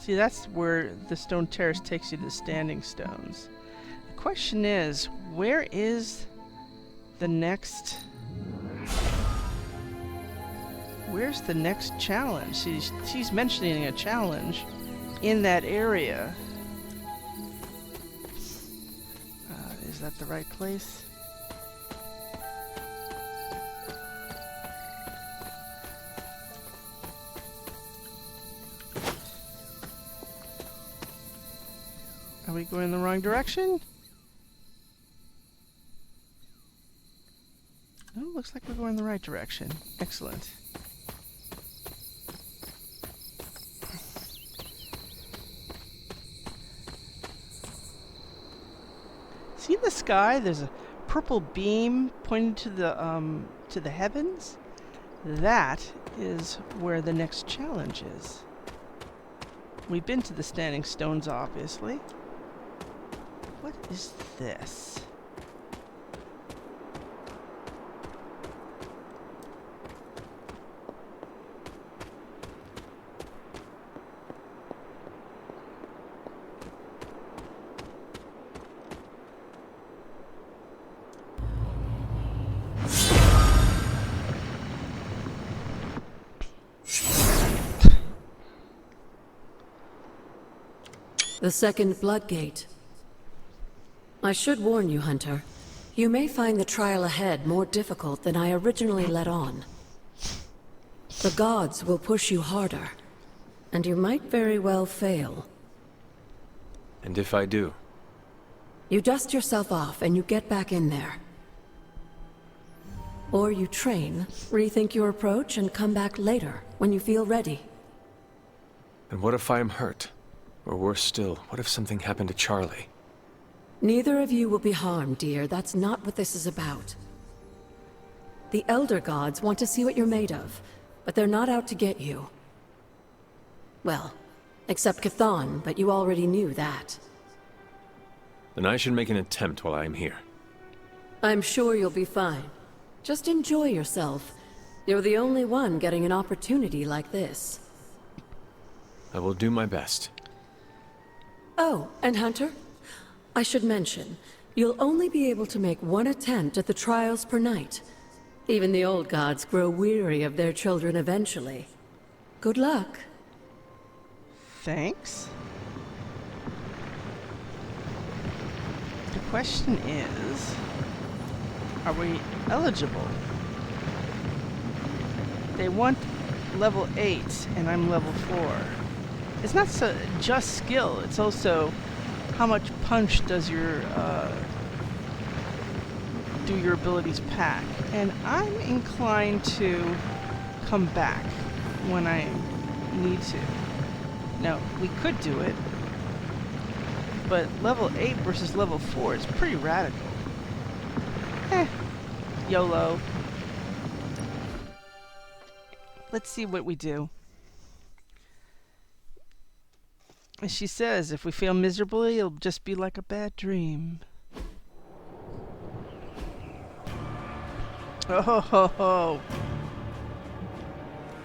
See, that's where the stone terrace takes you to the standing stones. The question is, where is the next... Where's the next challenge? She's mentioning a challenge in that area. Is that the right place? Are we going in the wrong direction? No, looks like we're going in the right direction. Excellent. See in the sky? There's a purple beam pointing to the heavens. That is where the next challenge is. We've been to the standing stones, obviously. What is this? The second blood gate. I should warn you, Hunter. You may find the trial ahead more difficult than I originally let on. The gods will push you harder, and you might very well fail. And if I do? You dust yourself off and you get back in there. Or you train, rethink your approach, and come back later, when you feel ready. And what if I am hurt? Or worse still, what if something happened to Charlie? Neither of you will be harmed, dear. That's not what this is about. The Elder Gods want to see what you're made of, but they're not out to get you. Well, except Chthon, but you already knew that. Then I should make an attempt while I am here. I'm sure you'll be fine. Just enjoy yourself. You're the only one getting an opportunity like this. I will do my best. Oh, and Hunter? I should mention, you'll only be able to make one attempt at the trials per night. Even the old gods grow weary of their children eventually. Good luck. Thanks. The question is, are we eligible? They want level 8, and I'm level 4. It's not so just skill, it's also how much punch does your do your abilities pack. And I'm inclined to come back when I need to. Now, we could do it, but level 8 versus level 4 is pretty radical. YOLO. Let's see what we do. As she says, if we fail miserably, it'll just be like a bad dream. Oh ho ho ho.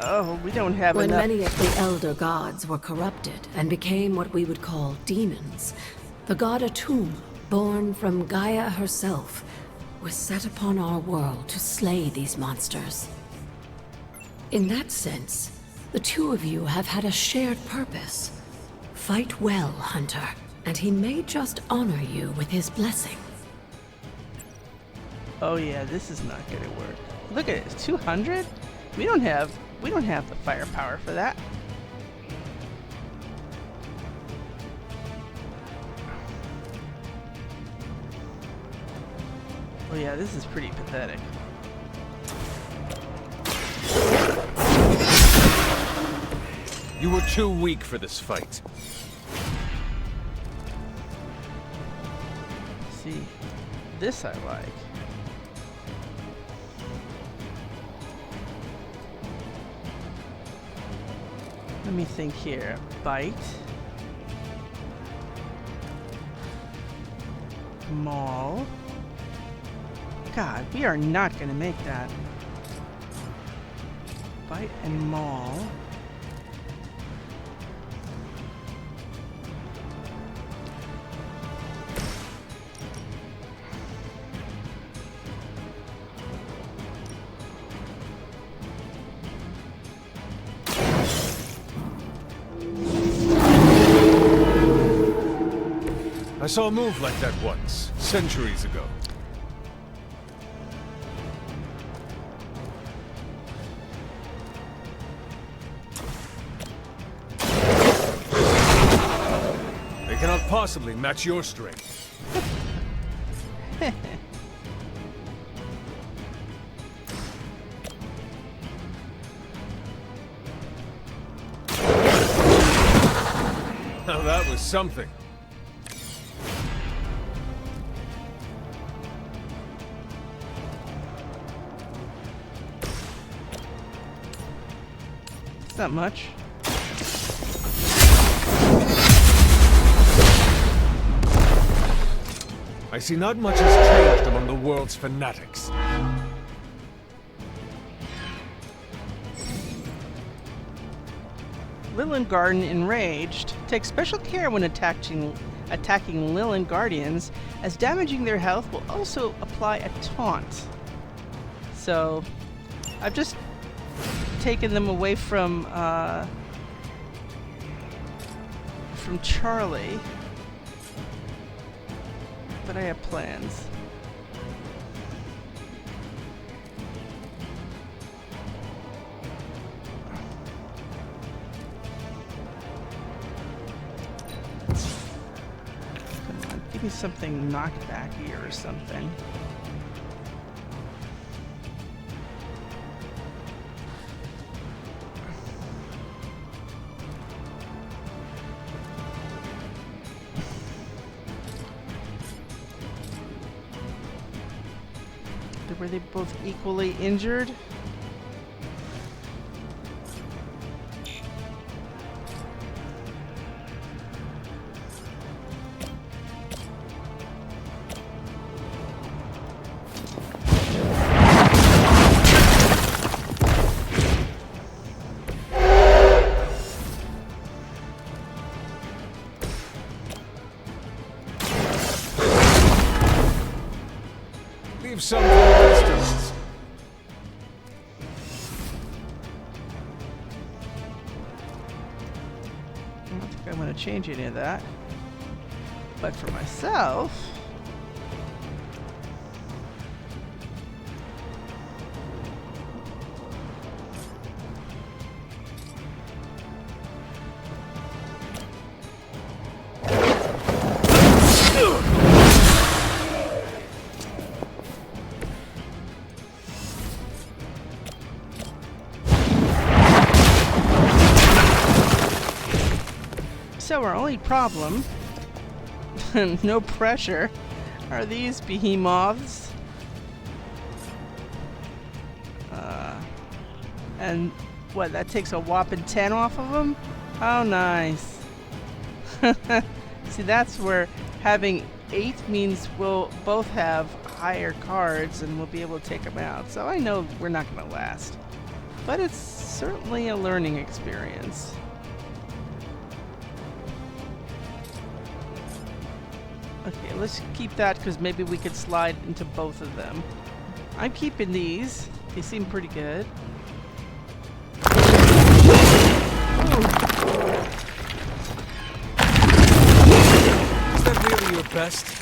Oh, we don't have When enough. many of the elder gods were corrupted and became what we would call demons, the god Atum, born from Gaia herself, was set upon our world to slay these monsters. In that sense, the two of you have had a shared purpose. Fight well, Hunter, and he may just honor you with his blessing. Oh yeah, this is not gonna work. Look at it, it's 200? We don't have the firepower for that. Oh yeah, this is pretty pathetic. You were too weak for this fight. See, this I like. Let me think here. Bite. Maul. God, we are not going to make that. Bite and maul. I saw a move like that once, centuries ago. They cannot possibly match your strength. Now that was something. Not much. I see not much has changed among the world's fanatics. Lilin Garden, enraged, takes special care when attacking Lilin Guardians, as damaging their health will also apply a taunt. So, I've just taken them away from Charlie, but I have plans. Come on, give me something knockbacky or something. Were they both equally injured? Leave some for the rest. I don't think I want to change any of that. But for myself... So our only problem, no pressure, are these behemoths. And what, that takes a whopping 10 off of them? Oh, nice. See, that's where having 8 means we'll both have higher cards and we'll be able to take them out. So I know we're not going to last. but it's certainly a learning experience. Okay, let's keep that because maybe we could slide into both of them. I'm keeping these. They seem pretty good. Is that really your best?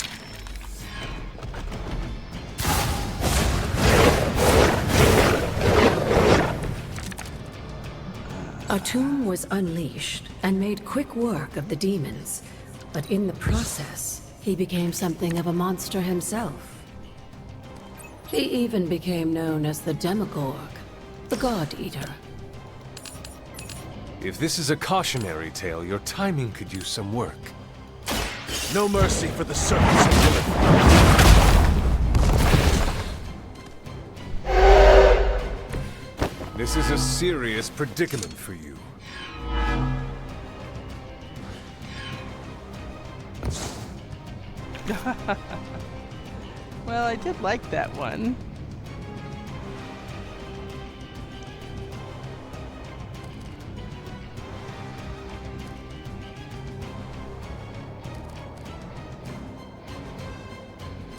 A tomb was unleashed and made quick work of the demons, but in the process, he became something of a monster himself. He even became known as the Demogorg, the God Eater. If this is a cautionary tale, your timing could use some work. No mercy for the servants of Lilith. This is a serious predicament for you. Well, I did like that one.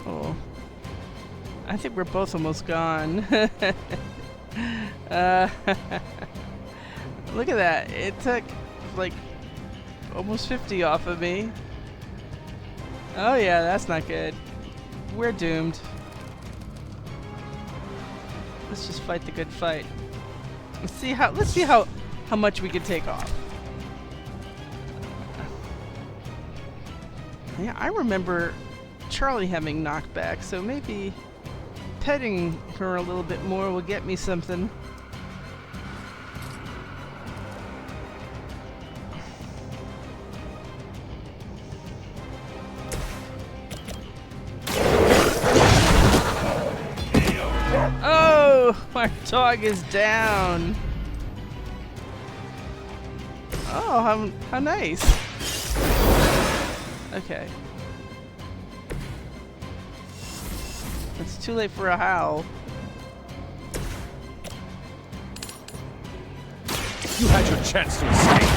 Oh. I think we're both almost gone. Look at that. It took like almost 50 off of me. Oh yeah, that's not good. We're doomed. Let's just fight the good fight. Let's see how much we can take off. Yeah, I remember Charlie having knockback, so maybe petting her a little bit more will get me something. Oh, our dog is down. Oh, how nice. Okay. It's too late for a howl. You had your chance to escape.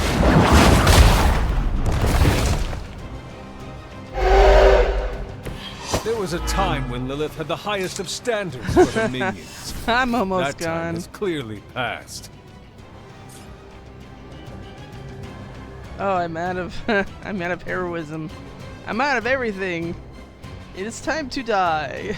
There was a time when Lilith had the highest of standards for her minions. I'm almost that gone. Time has clearly passed. Oh, I'm out of I'm out of heroism. I'm out of everything. It is time to die.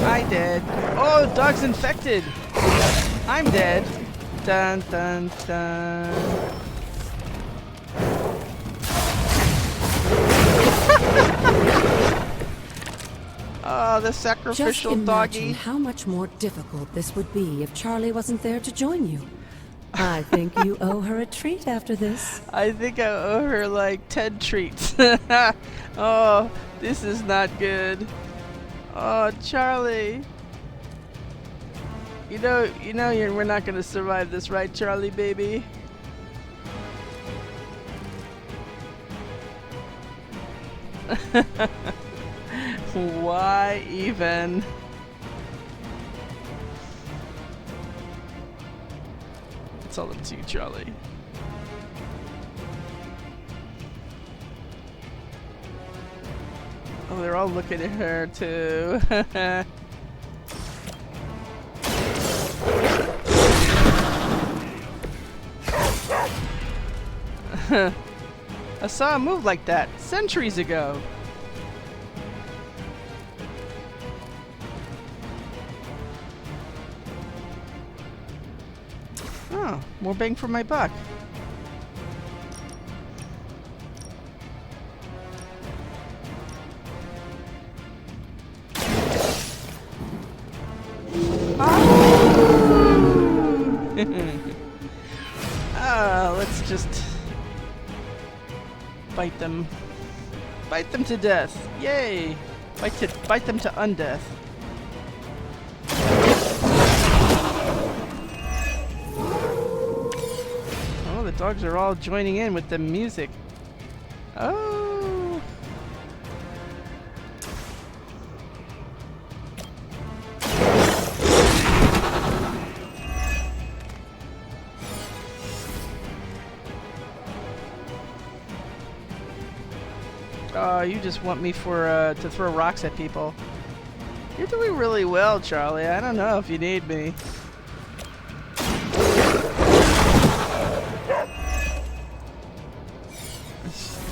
I dead. Oh, dog's infected. I'm dead. Dun dun dun. Oh, the sacrificial Just doggy. imagine how much more difficult this would be if Charlie wasn't there to join you. I think you owe her a treat after this. I think I owe her like 10 treats. Oh, this is not good. Oh, Charlie. You know we're not gonna survive this, right, Charlie, baby? Why even? It's all up to you, Charlie. Oh, they're all looking at her too. I saw a move like that centuries ago. Oh, more bang for my buck. Let's just bite them. Bite them to death. Yay! Bite them to undeath. Oh, the dogs are all joining in with the music. Oh! Oh, you just want me for to throw rocks at people. You're doing really well, Charlie. I don't know if you need me.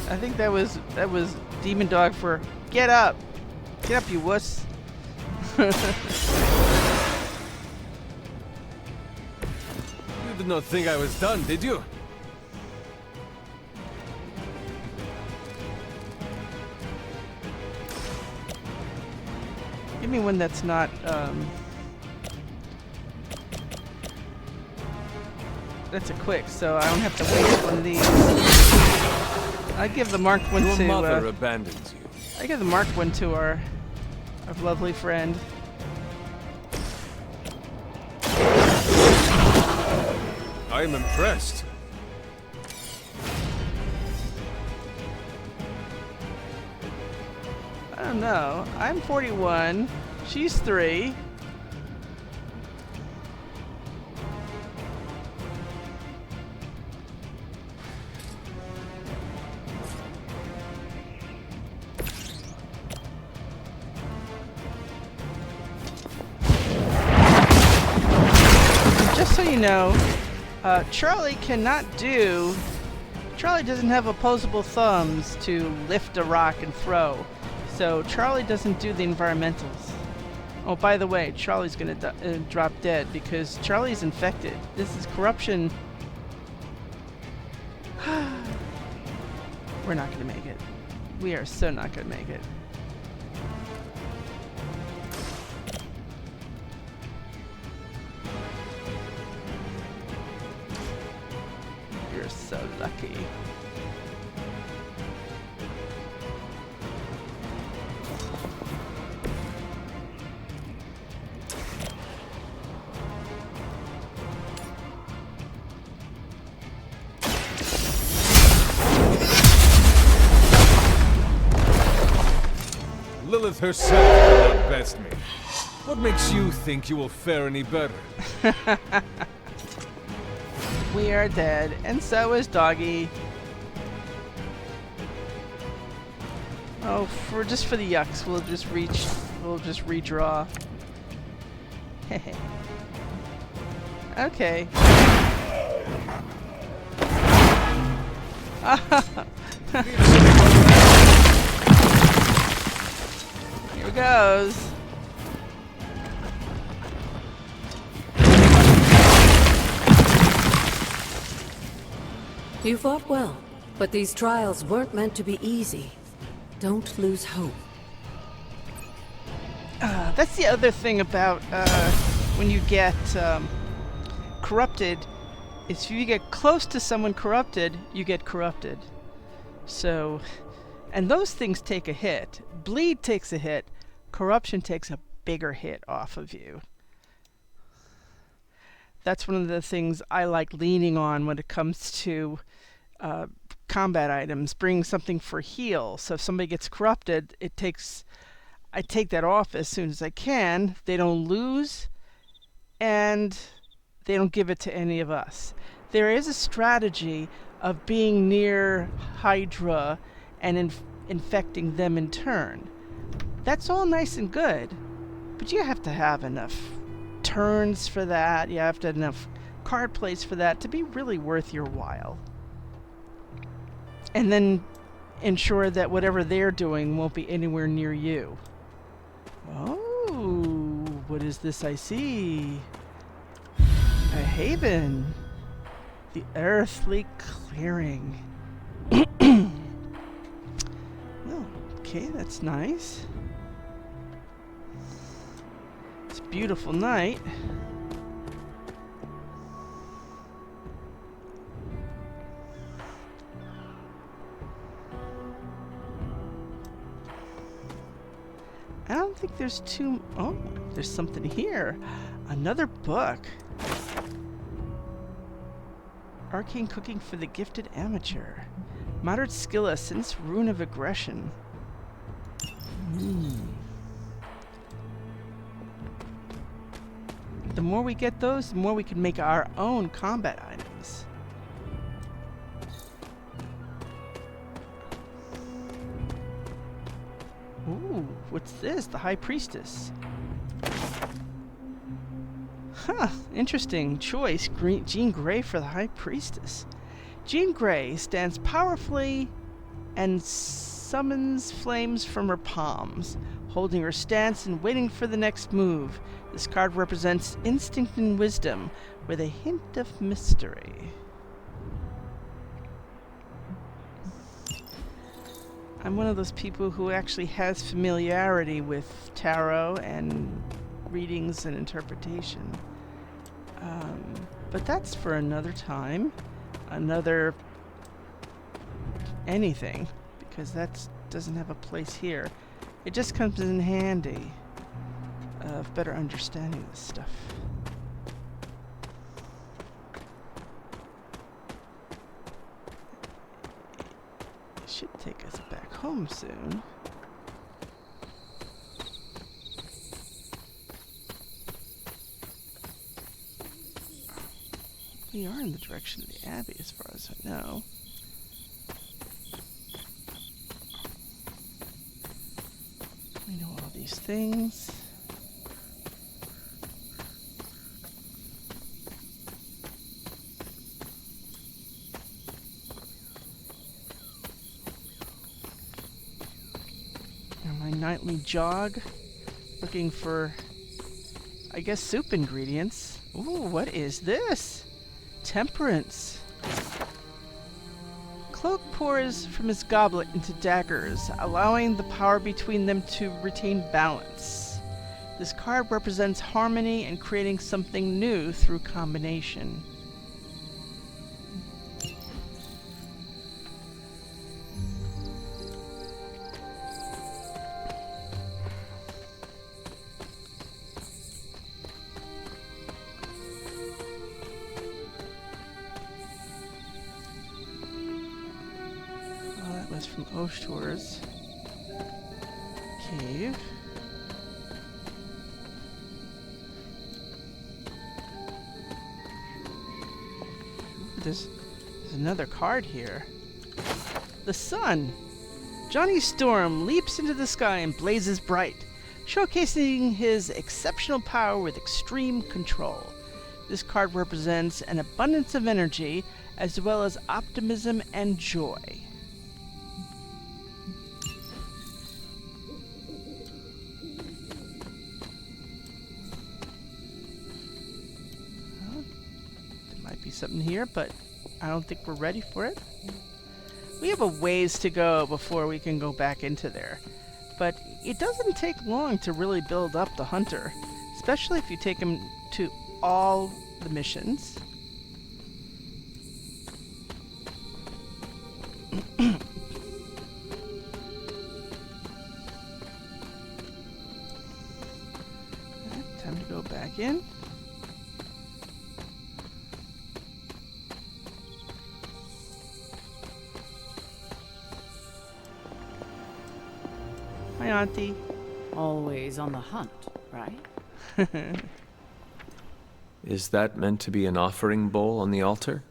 I think that was Demon Dog for get up, you wuss. You did not think I was done, did you? Give me one that's not, that's a quick, so I don't have to waste one of these. I give the marked one Your to, mother abandons you. I give the marked one to our lovely friend. I am impressed. I don't know. I'm 41. She's 3. Just so you know, Charlie doesn't have opposable thumbs to lift a rock and throw. So Charlie doesn't do the environmentals. Oh, by the way, Charlie's gonna drop dead because Charlie's infected. This is corruption. We're not gonna make it. We are so not gonna make it. You're so lucky. Lilith herself will outbest me. What makes you think you will fare any better? We are dead, and so is Doggy. Oh, just for the yucks, we'll just redraw. Okay. Here goes. You fought well, but these trials weren't meant to be easy. Don't lose hope. That's the other thing about when you get corrupted. Is if you get close to someone corrupted, you get corrupted. So, and those things take a hit. Bleed takes a hit. Corruption takes a bigger hit off of you. That's one of the things I like leaning on when it comes to combat items. Bring something for heal. So if somebody gets corrupted, I take that off as soon as I can. They don't lose, and they don't give it to any of us. There is a strategy of being near Hydra and infecting them in turn. That's all nice and good, but you have to have enough turns for that. You have to have enough card plays for that to be really worth your while. And then ensure that whatever they're doing won't be anywhere near you. Oh, what is this I see? A haven. The earthly clearing. Well, okay, that's nice. It's a beautiful night. I don't think there's too... Oh, there's something here. Another book. Arcane Cooking for the Gifted Amateur. Moderate Skill Essence, Rune of Aggression. The more we get those, the more we can make our own combat items. Ooh, what's this? The High Priestess. Huh, interesting choice. Jean Grey for the High Priestess. Jean Grey stands powerfully and summons flames from her palms, holding her stance and waiting for the next move. This card represents instinct and wisdom, with a hint of mystery. I'm one of those people who actually has familiarity with tarot and readings and interpretation. But that's for another time. Another anything, because that doesn't have a place here. It just comes in handy of better understanding this stuff. It should take us back home soon. We are in the direction of the Abbey, as far as I know. We know all these things. And my nightly jog, looking for, I guess, soup ingredients. Ooh, what is this? Temperance. Cloak pours from his goblet into daggers, allowing the power between them to retain balance. This card represents harmony and creating something new through combination. From Oshtor's cave. Ooh, there's another card here. The sun. Johnny Storm leaps into the sky and blazes bright, showcasing his exceptional power with extreme control. This card represents an abundance of energy as well as optimism and joy. Something here, but I don't think we're ready for it. We have a ways to go before we can go back into there, but it doesn't take long to really build up the hunter, especially if you take him to all the missions. Time to go back in. Hi, Auntie. Always on the hunt, right? Is that meant to be an offering bowl on the altar?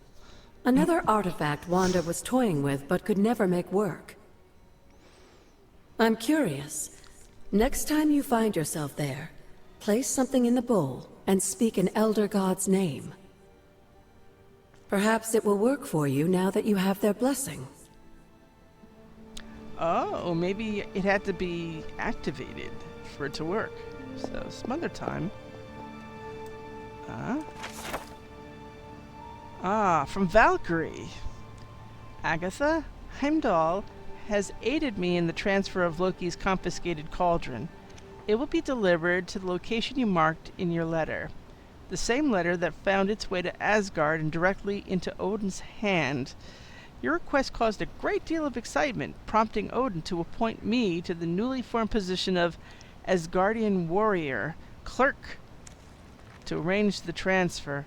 Another artifact Wanda was toying with but could never make work. I'm curious. Next time you find yourself there, place something in the bowl and speak an Elder God's name. Perhaps it will work for you now that you have their blessing. Oh, maybe it had to be activated for it to work. So, some other time. From Valkyrie. Agatha, Heimdall has aided me in the transfer of Loki's confiscated cauldron. It will be delivered to the location you marked in your letter. The same letter that found its way to Asgard and directly into Odin's hand. Your request caused a great deal of excitement, prompting Odin to appoint me to the newly formed position of Asgardian warrior, clerk, to arrange the transfer.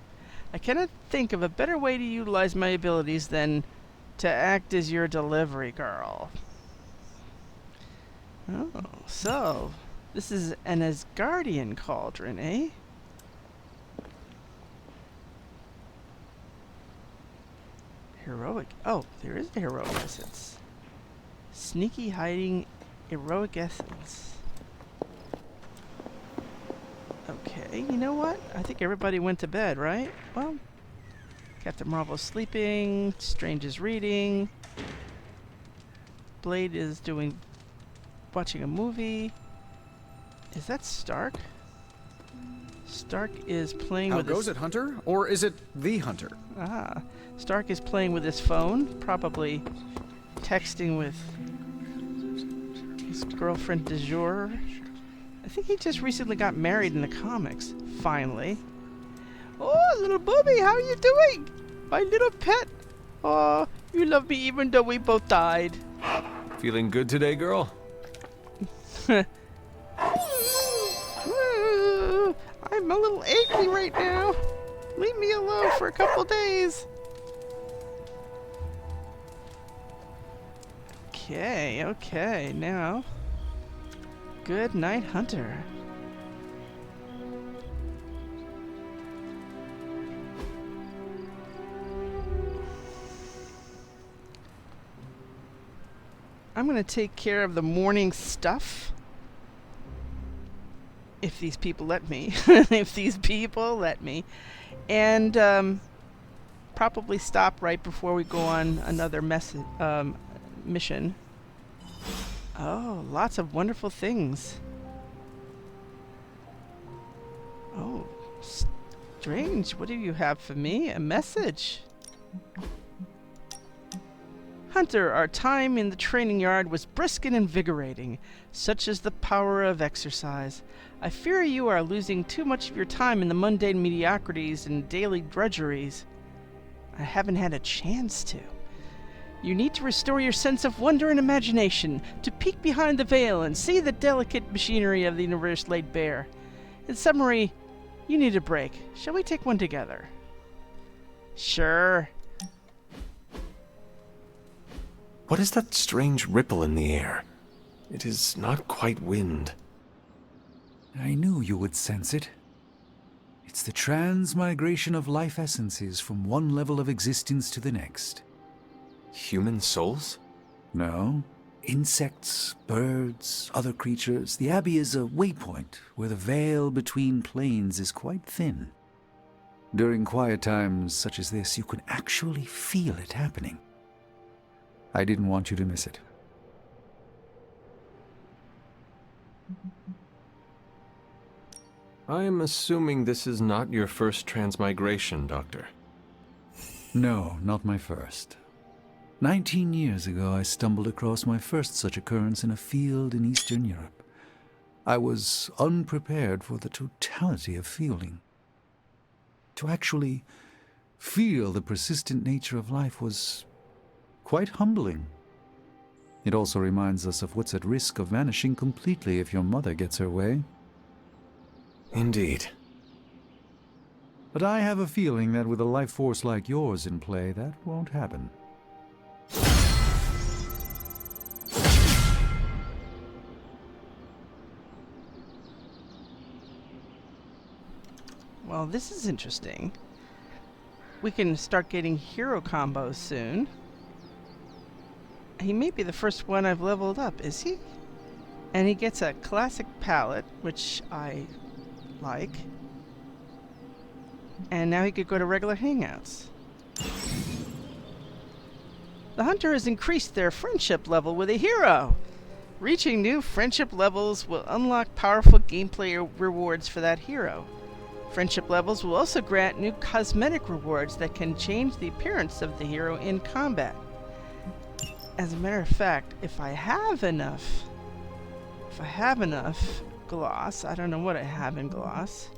I cannot think of a better way to utilize my abilities than to act as your delivery girl. Oh, so this is an Asgardian cauldron, eh? Heroic. Oh, there is a heroic essence. Sneaky hiding Heroic essence. Okay, you know what? I think everybody went to bed, right? Well, Captain Marvel's sleeping, Strange is reading, Blade is watching a movie. Is that Stark? Stark is playing How with goes it, Hunter? Or is it the Hunter? Stark is playing with his phone, probably texting with his girlfriend du jour. I think he just recently got married in the comics, finally. Oh, little Booby, how are you doing? My little pet. Oh, you love me even though we both died. Feeling good today, girl? I'm a little achy right now. Leave me alone for a couple days. Okay, now. Good night, Hunter. I'm gonna take care of the morning stuff. If these people let me. And probably stop right before we go on another mission. Oh, lots of wonderful things. Oh, Strange. What do you have for me? A message. Hunter, our time in the training yard was brisk and invigorating. Such is the power of exercise. I fear you are losing too much of your time in the mundane mediocrities and daily drudgeries. I haven't had a chance to. You need to restore your sense of wonder and imagination, to peek behind the veil and see the delicate machinery of the universe laid bare. In summary, you need a break. Shall we take one together? Sure. What is that strange ripple in the air? It is not quite wind. I knew you would sense it. It's the transmigration of life essences from one level of existence to the next. Human souls? No. Insects, birds, other creatures. The Abbey is a waypoint where the veil between planes is quite thin. During quiet times such as this, you can actually feel it happening. I didn't want you to miss it. I am assuming this is not your first transmigration, Doctor. No, not my first. 19 years ago, I stumbled across my first such occurrence in a field in Eastern Europe. I was unprepared for the totality of feeling. To actually feel the persistent nature of life was quite humbling. It also reminds us of what's at risk of vanishing completely if your mother gets her way. Indeed. But I have a feeling that with a life force like yours in play, that won't happen. Well, this is interesting. We can start getting hero combos soon. He may be the first one I've leveled up, is he? And he gets a classic palette, which I like. And now he could go to regular hangouts. The hunter has increased their friendship level with a hero. Reaching new friendship levels will unlock powerful gameplay rewards for that hero. Friendship levels will also grant new cosmetic rewards that can change the appearance of the hero in combat. As a matter of fact, if I have enough gloss, I don't know what I have in gloss.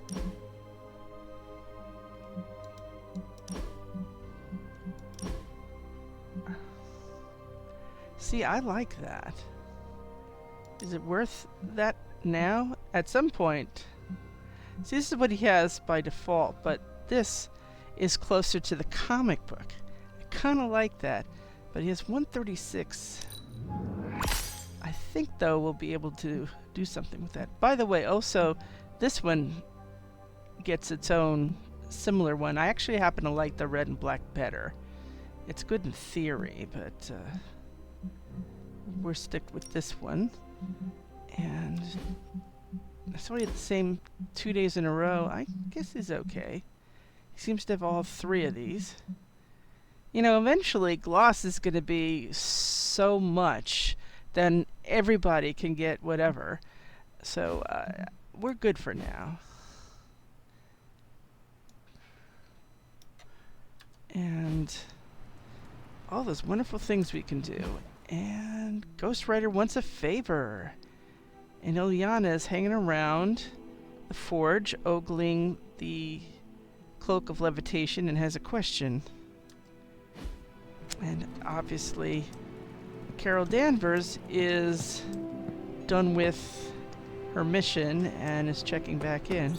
See, I like that. Is it worth that now? At some point. See, this is what he has by default, but this is closer to the comic book. I kind of like that, but he has 136. I think, though, we'll be able to do something with that. By the way, also, this one gets its own similar one. I actually happen to like the red and black better. It's good in theory, but we're stick with this one. And I saw you the same 2 days in a row. I guess he's okay. He seems to have all 3 of these. You know, eventually gloss is going to be so much, then everybody can get whatever. So we're good for now. And all those wonderful things we can do. And Ghost Rider wants a favor. And Ilyana is hanging around the forge, ogling the cloak of levitation, and has a question. And obviously, Carol Danvers is done with her mission and is checking back in.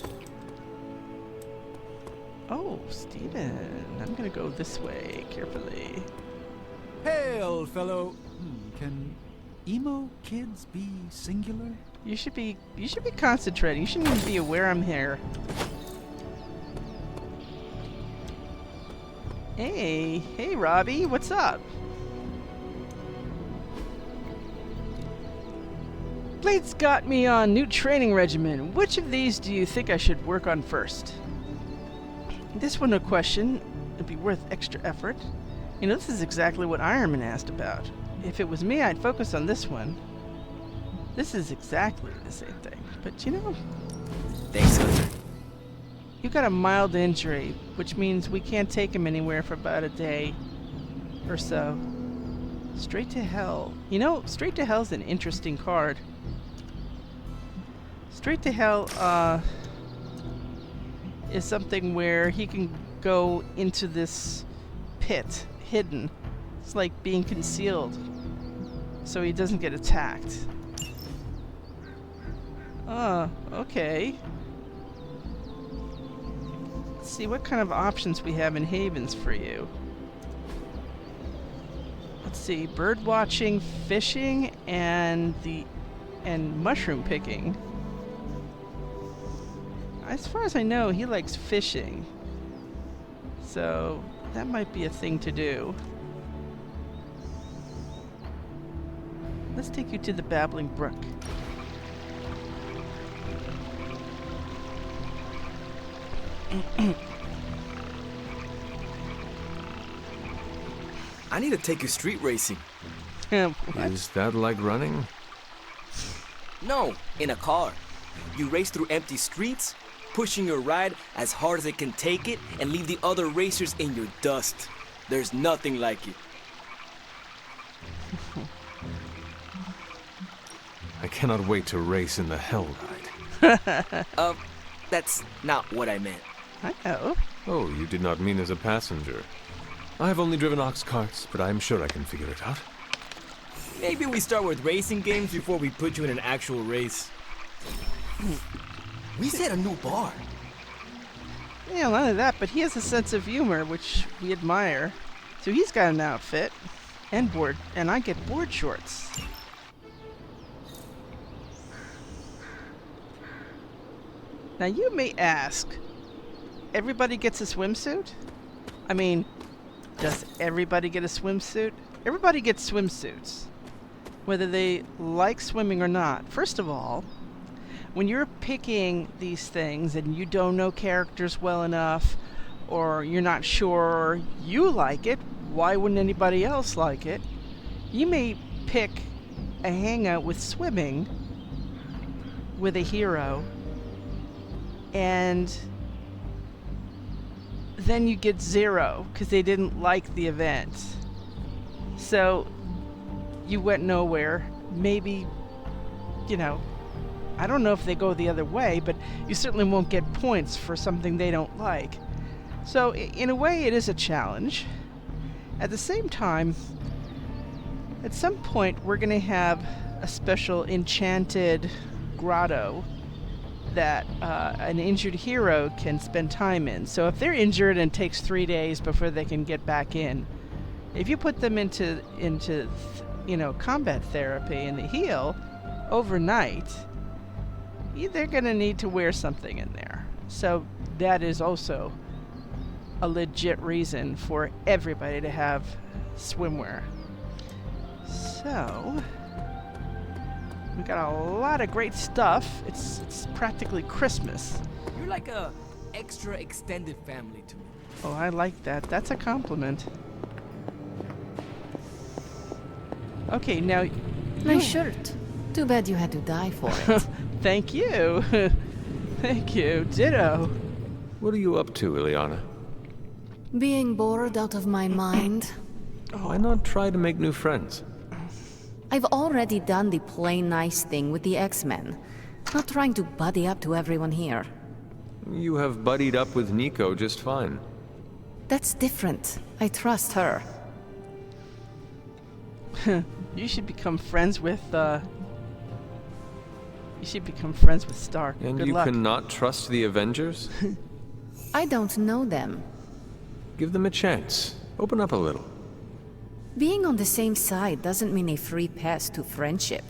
Oh, Steven, I'm gonna go this way carefully. Hail, fellow. Can EMO Kids be singular? You should be concentrating. You shouldn't even be aware I'm here. Hey, Robbie, what's up? Blade's got me on new training regimen. Which of these do you think I should work on first? This one, no question. It'd be worth extra effort. You know, this is exactly what Ironman asked about. If it was me, I'd focus on this one. This is exactly the same thing. But you know... Thanks, Hunter. You got a mild injury, which means we can't take him anywhere for about a day or so. Straight to Hell. You know, Straight to Hell's an interesting card. Straight to Hell, is something where he can go into this pit, hidden. It's like being concealed, so he doesn't get attacked. Okay. Let's see what kind of options we have in Havens for you. Let's see, bird watching, fishing, and mushroom picking. As far as I know, he likes fishing. So that might be a thing to do. Let's take you to the Babbling Brook. I need to take you street racing. Is that like running? No, in a car. You race through empty streets, pushing your ride as hard as it can take it, and leave the other racers in your dust. There's nothing like it. I cannot wait to race in the Hell Ride. That's not what I meant. I know. Oh, you did not mean as a passenger. I have only driven ox carts, but I am sure I can figure it out. Maybe we start with racing games before we put you in an actual race. We set a new bar. Yeah, none of that, but he has a sense of humor, which we admire. So he's got an outfit and board, and I get board shorts. Now you may ask, everybody gets a swimsuit? I mean, does everybody get a swimsuit? Everybody gets swimsuits, whether they like swimming or not. First of all, when you're picking these things and you don't know characters well enough, or you're not sure you like it, why wouldn't anybody else like it? You may pick a hangout with swimming with a hero, and then you get 0 because they didn't like the event. So you went nowhere. Maybe, you know, I don't know if they go the other way, but you certainly won't get points for something they don't like. So in a way, it is a challenge. At the same time, at some point, we're going to have a special enchanted grotto that an injured hero can spend time in. So if they're injured and it takes 3 days before they can get back in, if you put them into you know, combat therapy and they heal overnight, they're going to need to wear something in there. So that is also a legit reason for everybody to have swimwear. So We got a lot of great stuff. It's practically Christmas. You're like a extra extended family to me. Oh, I like that. That's a compliment. Okay, now... Nice shirt. Too bad you had to die for it. Thank you. Thank you. Ditto. What are you up to, Ileana? Being bored out of my mind. Why not try to make new friends? I've already done the plain nice thing with the X-Men. Not trying to buddy up to everyone here. You have buddied up with Miko just fine. That's different. I trust her. You should become friends with, You should become friends with Stark. And Good you luck. cannot trust the Avengers? I don't know them. Give them a chance. Open up a little. Being on the same side doesn't mean a free pass to friendship.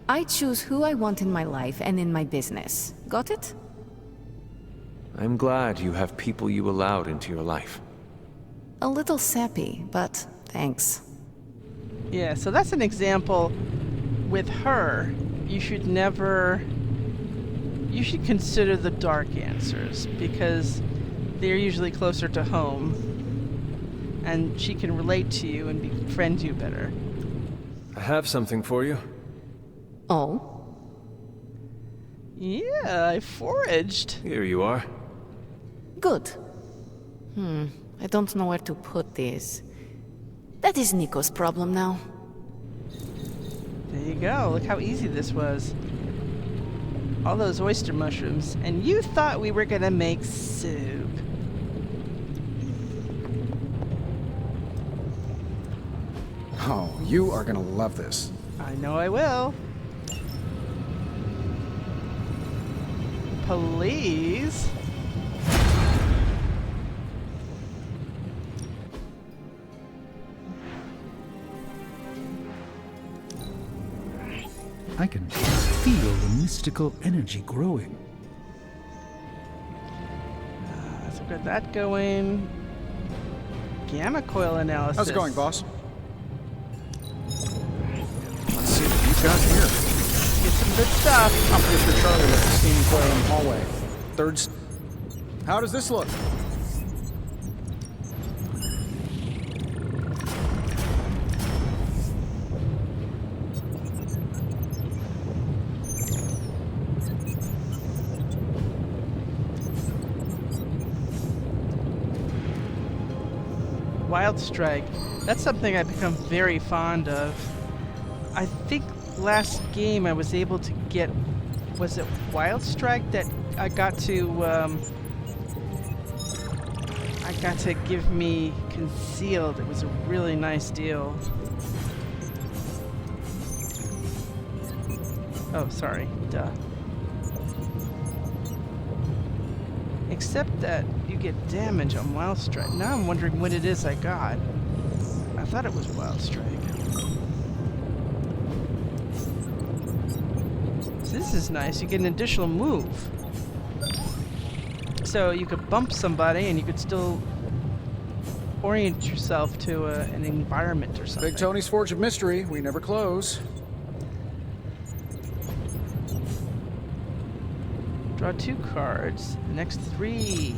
I choose who I want in my life and in my business. Got it? I'm glad you have people you allowed into your life. A little sappy, but thanks. Yeah, so that's an example. With her, you should never... You should consider the dark answers, because they're usually closer to home. And she can relate to you and befriend you better. I have something for you. Oh? Yeah, I foraged. Here you are. Good. I don't know where to put these. That is Nico's problem now. There you go. Look how easy this was. All those oyster mushrooms. And you thought we were gonna make soup. Oh, you are gonna love this. I know I will. Please. I can feel the mystical energy growing. Let's get that going. Gamma coil analysis. How's it going, boss? Let's see what you've got here. Get some good stuff. Operator Charlie left the steaming coil in the hallway. How does this look? Wild Strike. That's something I've become very fond of. I think last game I was able to get... Was it Wild Strike that I got to... I got to give me Concealed. It was a really nice deal. Oh, sorry. Duh. Except that you get damage on Wild Strike. Now I'm wondering what it is I got. I thought it was Wild Strike. So this is nice. You get an additional move. So you could bump somebody and you could still orient yourself to an environment or something. Big Tony's Forge of Mystery. We never close. Draw 2 cards. The next 3.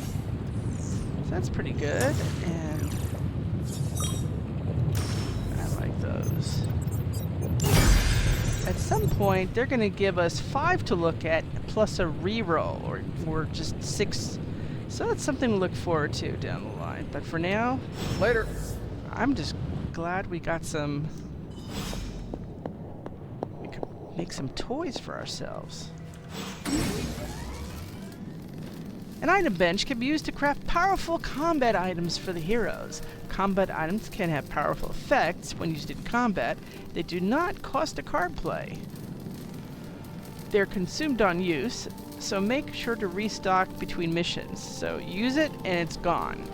So that's pretty good. And I like those. At some point, they're going to give us 5 to look at, plus a reroll, or just 6. So that's something to look forward to down the line. But for now, later. I'm just glad we got some. We could make some toys for ourselves. An item bench can be used to craft powerful combat items for the heroes. Combat items can have powerful effects when used in combat. They do not cost a card play. They're consumed on use, so make sure to restock between missions. So use it and it's gone.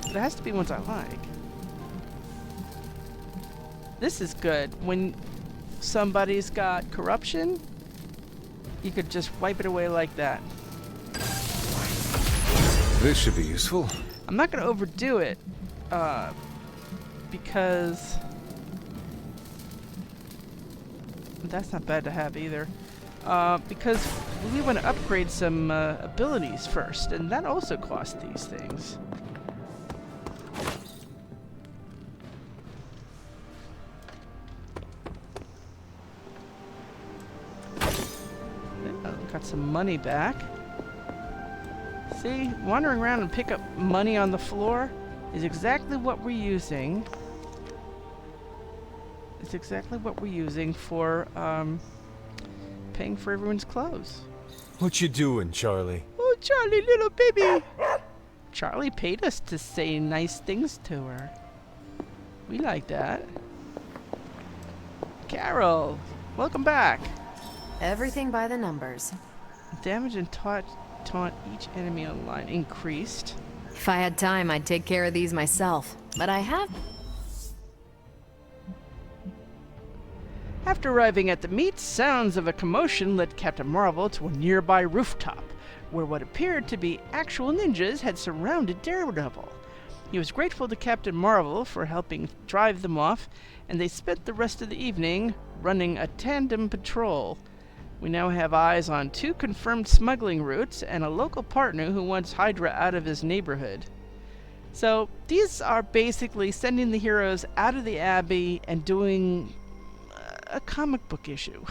It has to be ones I like. This is good. When somebody's got corruption, you could just wipe it away like that. This should be useful. I'm not going to overdo it, because That's not bad to have either. Because we want to upgrade some abilities first, and that also costs these things. Got some money back. See, wandering around and pick up money on the floor is exactly what we're using. It's exactly what we're using for paying for everyone's clothes. What you doing, Charlie? Oh, Charlie, little baby. Charlie paid us to say nice things to her. We like that. Carol, welcome back. Everything by the numbers. Damage and taunt each enemy online increased. If I had time, I'd take care of these myself. But I have... After arriving at the meet, sounds of a commotion led Captain Marvel to a nearby rooftop, where what appeared to be actual ninjas had surrounded Daredevil. He was grateful to Captain Marvel for helping drive them off, and they spent the rest of the evening running a tandem patrol. We now have eyes on 2 confirmed smuggling routes and a local partner who wants Hydra out of his neighborhood. So these are basically sending the heroes out of the Abbey and doing a comic book issue.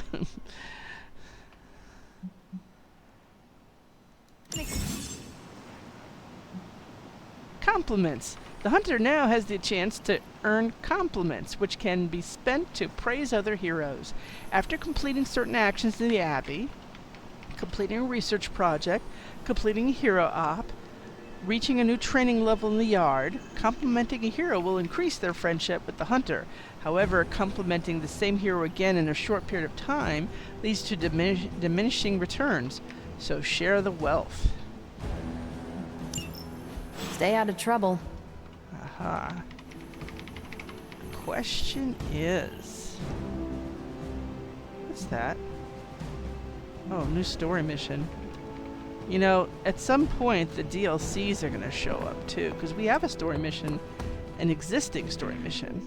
Compliments. The hunter now has the chance to earn compliments, which can be spent to praise other heroes. After completing certain actions in the Abbey, completing a research project, completing a hero op, reaching a new training level in the yard, complimenting a hero will increase their friendship with the hunter. However, complimenting the same hero again in a short period of time leads to diminishing returns. So share the wealth. Stay out of trouble. Aha. Question is... what's that? Oh, new story mission. You know, at some point the DLCs are going to show up too, because we have a story mission, an existing story mission.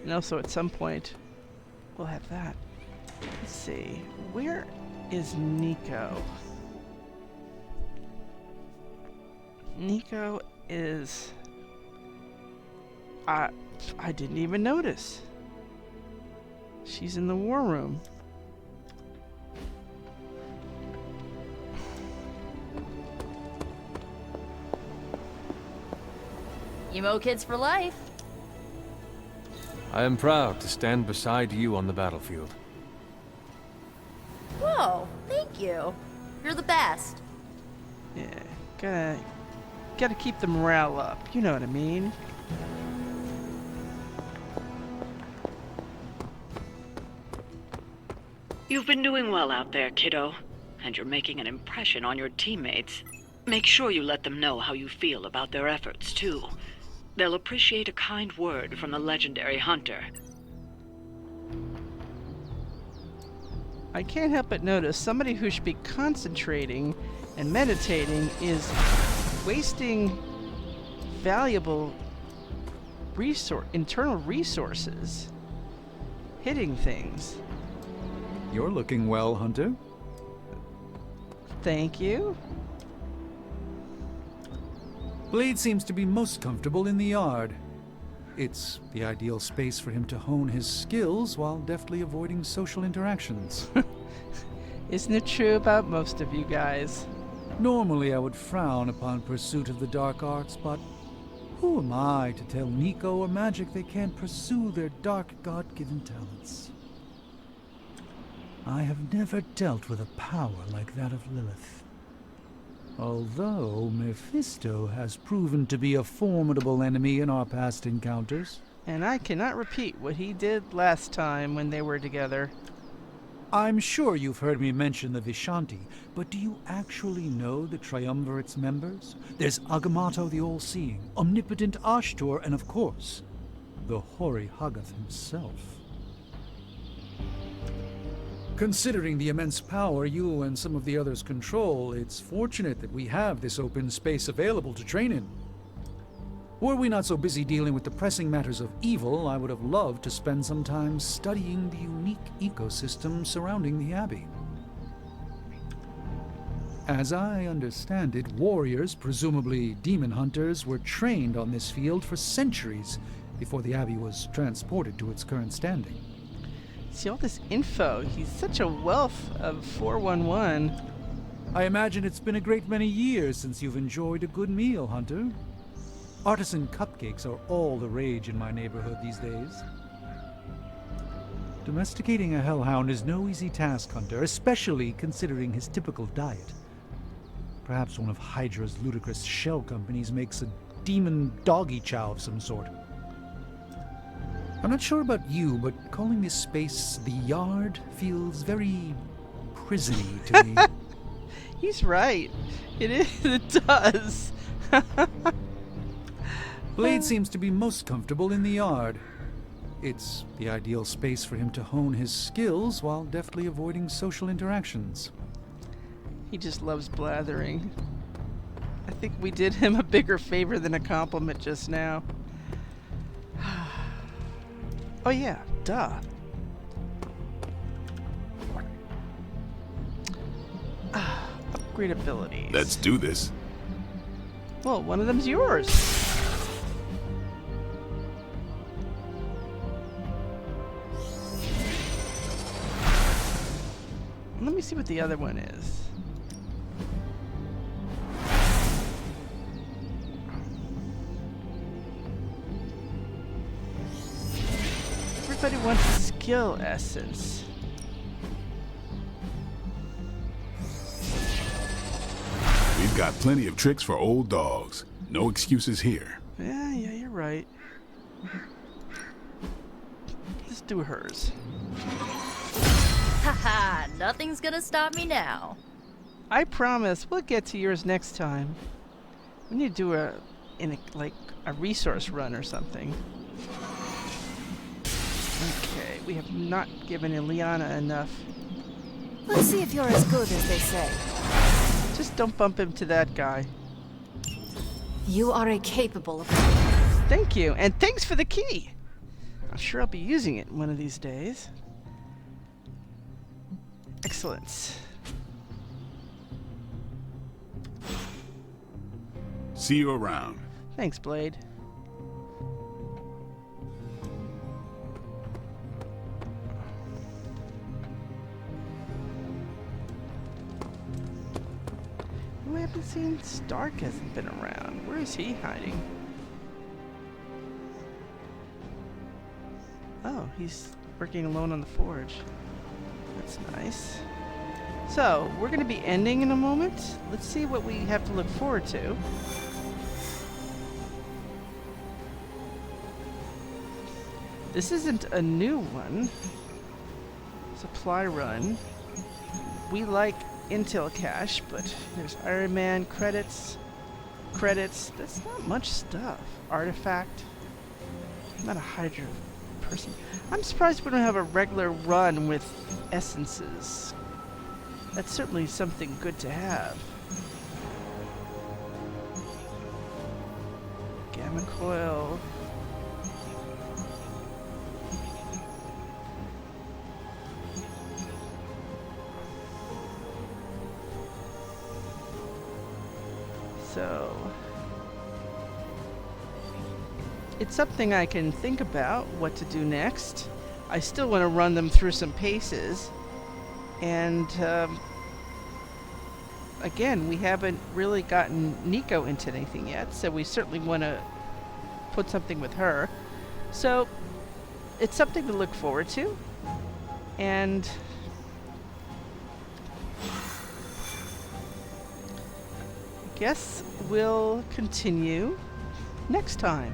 And also at some point we'll have that. Let's see. Where is Miko? Miko is... I didn't even notice. She's in the war room. EMO Kids for life. I am proud to stand beside you on the battlefield. Whoa, thank you. You're the best. Yeah, gotta keep the morale up. You know what I mean? You've been doing well out there, kiddo. And you're making an impression on your teammates. Make sure you let them know how you feel about their efforts, too. They'll appreciate a kind word from the legendary hunter. I can't help but notice somebody who should be concentrating and meditating is wasting valuable internal resources hitting things. You're looking well, Hunter. Thank you. Blade seems to be most comfortable in the yard. It's the ideal space for him to hone his skills while deftly avoiding social interactions. Isn't it true about most of you guys? Normally I would frown upon pursuit of the dark arts, but who am I to tell Miko or Magik they can't pursue their dark God-given talents? I have never dealt with a power like that of Lilith. Although Mephisto has proven to be a formidable enemy in our past encounters. And I cannot repeat what he did last time when they were together. I'm sure you've heard me mention the Vishanti, but do you actually know the Triumvirate's members? There's Agamotto the All-Seeing, Omnipotent Ashtur, and of course, the hoary Haggath himself. Considering the immense power you and some of the others control, it's fortunate that we have this open space available to train in. Were we not so busy dealing with the pressing matters of evil, I would have loved to spend some time studying the unique ecosystem surrounding the Abbey. As I understand it, warriors, presumably demon hunters, were trained on this field for centuries before the Abbey was transported to its current standing. See all this info. He's such a wealth of 411. I imagine it's been a great many years since you've enjoyed a good meal, Hunter. Artisan cupcakes are all the rage in my neighborhood these days. Domesticating a hellhound is no easy task, Hunter, especially considering his typical diet. Perhaps one of Hydra's ludicrous shell companies makes a demon doggy chow of some sort. I'm not sure about you, but calling this space the Yard feels very prisony to me. He's right. It is. It does. Blade seems to be most comfortable in the Yard. It's the ideal space for him to hone his skills while deftly avoiding social interactions. He just loves blathering. I think we did him a bigger favor than a compliment just now. Oh yeah, duh. Upgrade abilities. Let's do this. Well, one of them's yours. Let me see what the other one is. Everybody wants a skill essence. We've got plenty of tricks for old dogs. No excuses here. Yeah, you're right. Let's do hers. Haha, nothing's gonna stop me now. I promise we'll get to yours next time. We need to do a resource run or something. Okay, we have not given Ileana enough. Let's see if you're as good as they say. Just don't bump into that guy. You are a capable of... Thank you, and thanks for the key. I'm sure I'll be using it one of these days. Excellent. See you around. Thanks, Blade. We haven't seen Stark hasn't been around. Where is he hiding? Oh, he's working alone on the forge. That's nice. So, we're going to be ending in a moment. Let's see what we have to look forward to. This isn't a new one. Supply run. We like Intel cache, but there's Iron Man credits. That's not much stuff. Artifact. I'm not a Hydra person. I'm surprised we don't have a regular run with essences. That's certainly something good to have. Gamma coil. So, it's something I can think about what to do next. I still want to run them through some paces. And, again, we haven't really gotten Miko into anything yet, so we certainly want to put something with her. So, it's something to look forward to. And guess we'll continue next time.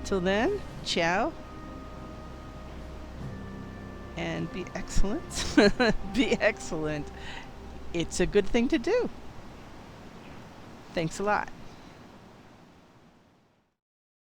Till then, ciao. And be excellent. Be excellent. It's a good thing to do. Thanks a lot.